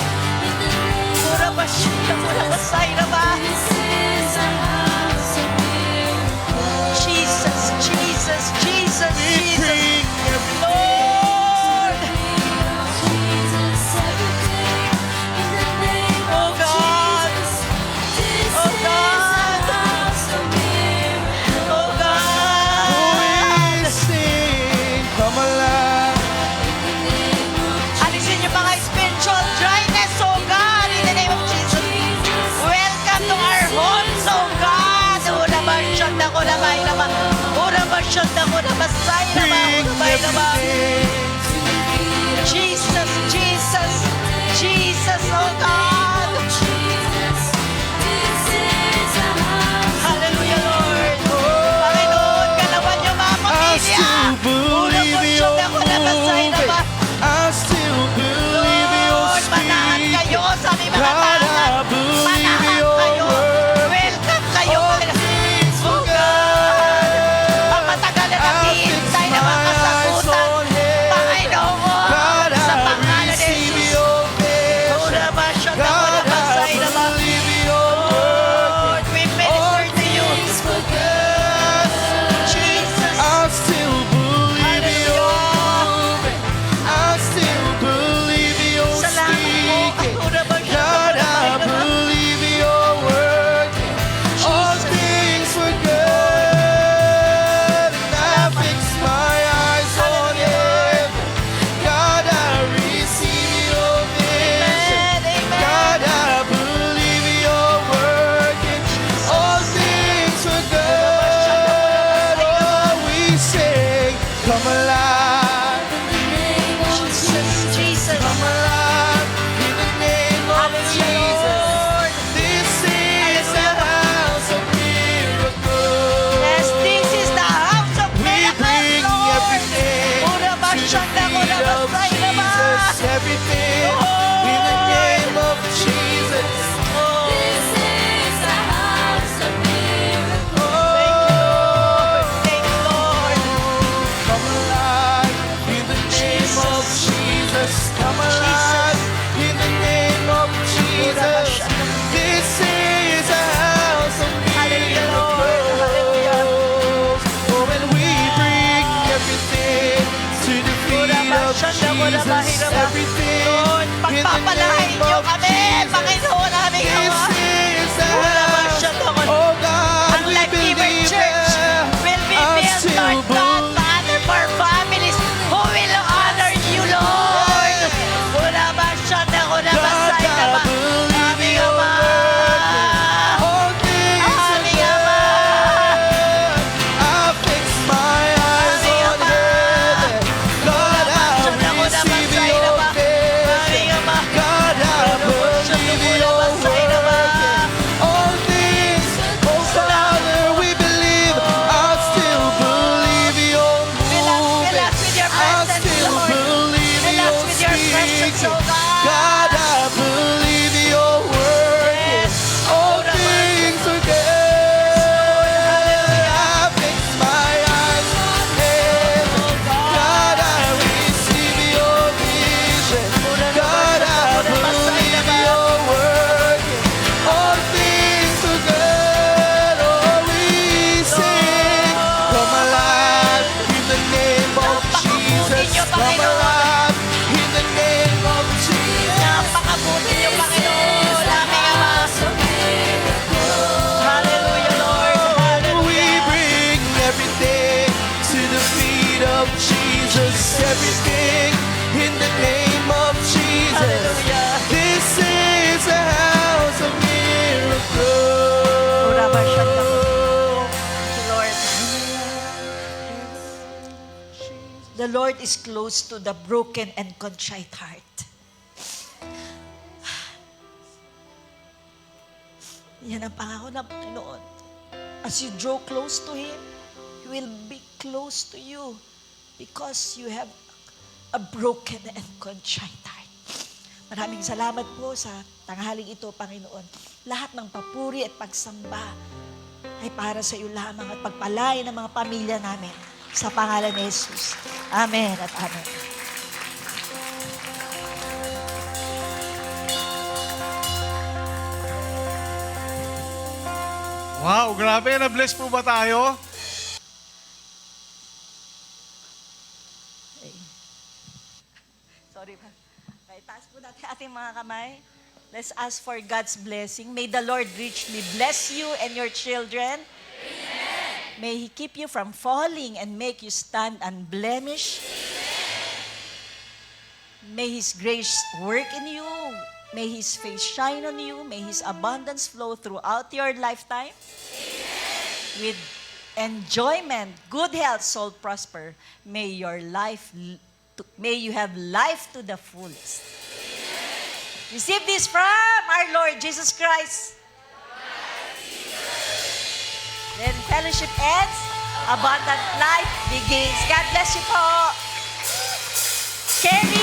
Speaker 4: Jesus, Jesus, Jesus,
Speaker 1: We
Speaker 4: Jesus.
Speaker 1: bring everything.
Speaker 4: Lord, oh God, oh God, oh God.
Speaker 1: We sing, come alive. come alive.
Speaker 4: Jesus.
Speaker 1: Come alive in the name of Jesus. This is the house of miracles.
Speaker 4: Yes, this is the house of
Speaker 1: We bring
Speaker 4: miracles, Lord.
Speaker 1: everything
Speaker 4: Ura ba
Speaker 1: to the
Speaker 4: shanda,
Speaker 1: feet
Speaker 4: ura ba
Speaker 1: of
Speaker 4: saina ba?
Speaker 1: Jesus. Everything in the name of Jesus.
Speaker 2: This is the house of miracles.
Speaker 4: Thank you, Lord.
Speaker 1: Come alive in the name of Jesus. Come alive in the name of Jesus. This is a house of miracles. Oh, and we bring everything to the feet of Jesus. Everything
Speaker 4: Lord,
Speaker 1: in the
Speaker 4: pagpapalain
Speaker 1: name
Speaker 4: niyo
Speaker 1: of
Speaker 4: kami,
Speaker 1: Jesus.
Speaker 4: Panginoon aming
Speaker 1: This
Speaker 4: Ama.
Speaker 1: is a
Speaker 4: Ura ba
Speaker 1: house.
Speaker 4: shanda,
Speaker 1: Oh God,
Speaker 4: Ang
Speaker 1: we
Speaker 4: Life Giver
Speaker 1: believe
Speaker 4: Church
Speaker 1: it.
Speaker 4: will be
Speaker 1: I
Speaker 4: built,
Speaker 1: still
Speaker 4: Lord God, Father, for families who will honor you, Lord. Ura ba shanda, ura ba
Speaker 1: God,
Speaker 4: saina ba?
Speaker 1: I believe
Speaker 4: Aming
Speaker 1: your
Speaker 4: Ama.
Speaker 1: word. All things are
Speaker 4: Aming Ama.
Speaker 1: good. I fix my eyes
Speaker 4: Aming
Speaker 1: on
Speaker 4: Ama.
Speaker 1: heaven. God, I receive your vision. God, I believe your word. All things, oh Father, we believe. I still believe your
Speaker 4: Fill us
Speaker 1: movement.
Speaker 4: with your
Speaker 1: I
Speaker 4: presence,
Speaker 1: still
Speaker 4: Lord.
Speaker 1: believe
Speaker 4: Fill us
Speaker 1: your
Speaker 4: with your presence,
Speaker 1: speaking.
Speaker 4: oh God.
Speaker 1: God, I believe your word.
Speaker 4: Yes.
Speaker 1: All things are good. I fix my eyes on heaven. God, I receive your vision. God, I believe your word. All things are good. Oh, we sing. Come alive in the name of Jesus. Come alive in the name of Jesus.
Speaker 4: Napakabuti niyo, Panginoon, aming Ama. Hallelujah, Lord.
Speaker 1: We
Speaker 4: Hallelujah.
Speaker 1: bring everything to the feet of Jesus. Everything in the name of Jesus.
Speaker 4: Hallelujah.
Speaker 1: This is a house of
Speaker 4: Ura ba shanda,
Speaker 1: miracles.
Speaker 4: Lord. The Lord is close to the broken and contrite heart. Yan ang pangako ng Panginoon. As you draw close to Him, He will be close to you because you have a broken and contrite heart. Maraming salamat po sa tanghaling ito, Panginoon. Lahat ng papuri at pagsamba ay para sa iyo lamang at pagpalain ng mga pamilya namin sa pangalan ni Jesus. Amen at amen.
Speaker 5: Wow, grabe. Na-bless po ba tayo?
Speaker 4: Sorry pa. Okay, taas po natin ating mga kamay. Let's ask for God's blessing. May the Lord richly bless you and your children. Amen. May He keep you from falling and make you stand unblemished. May His grace work in you. May His face shine on you. May His abundance flow throughout your lifetime. Amen. With enjoyment, good health, soul prosper. May you have life to the fullest. Amen. Receive this from our Lord Jesus Christ. Then fellowship ends, abundant life begins. God bless you po. Carry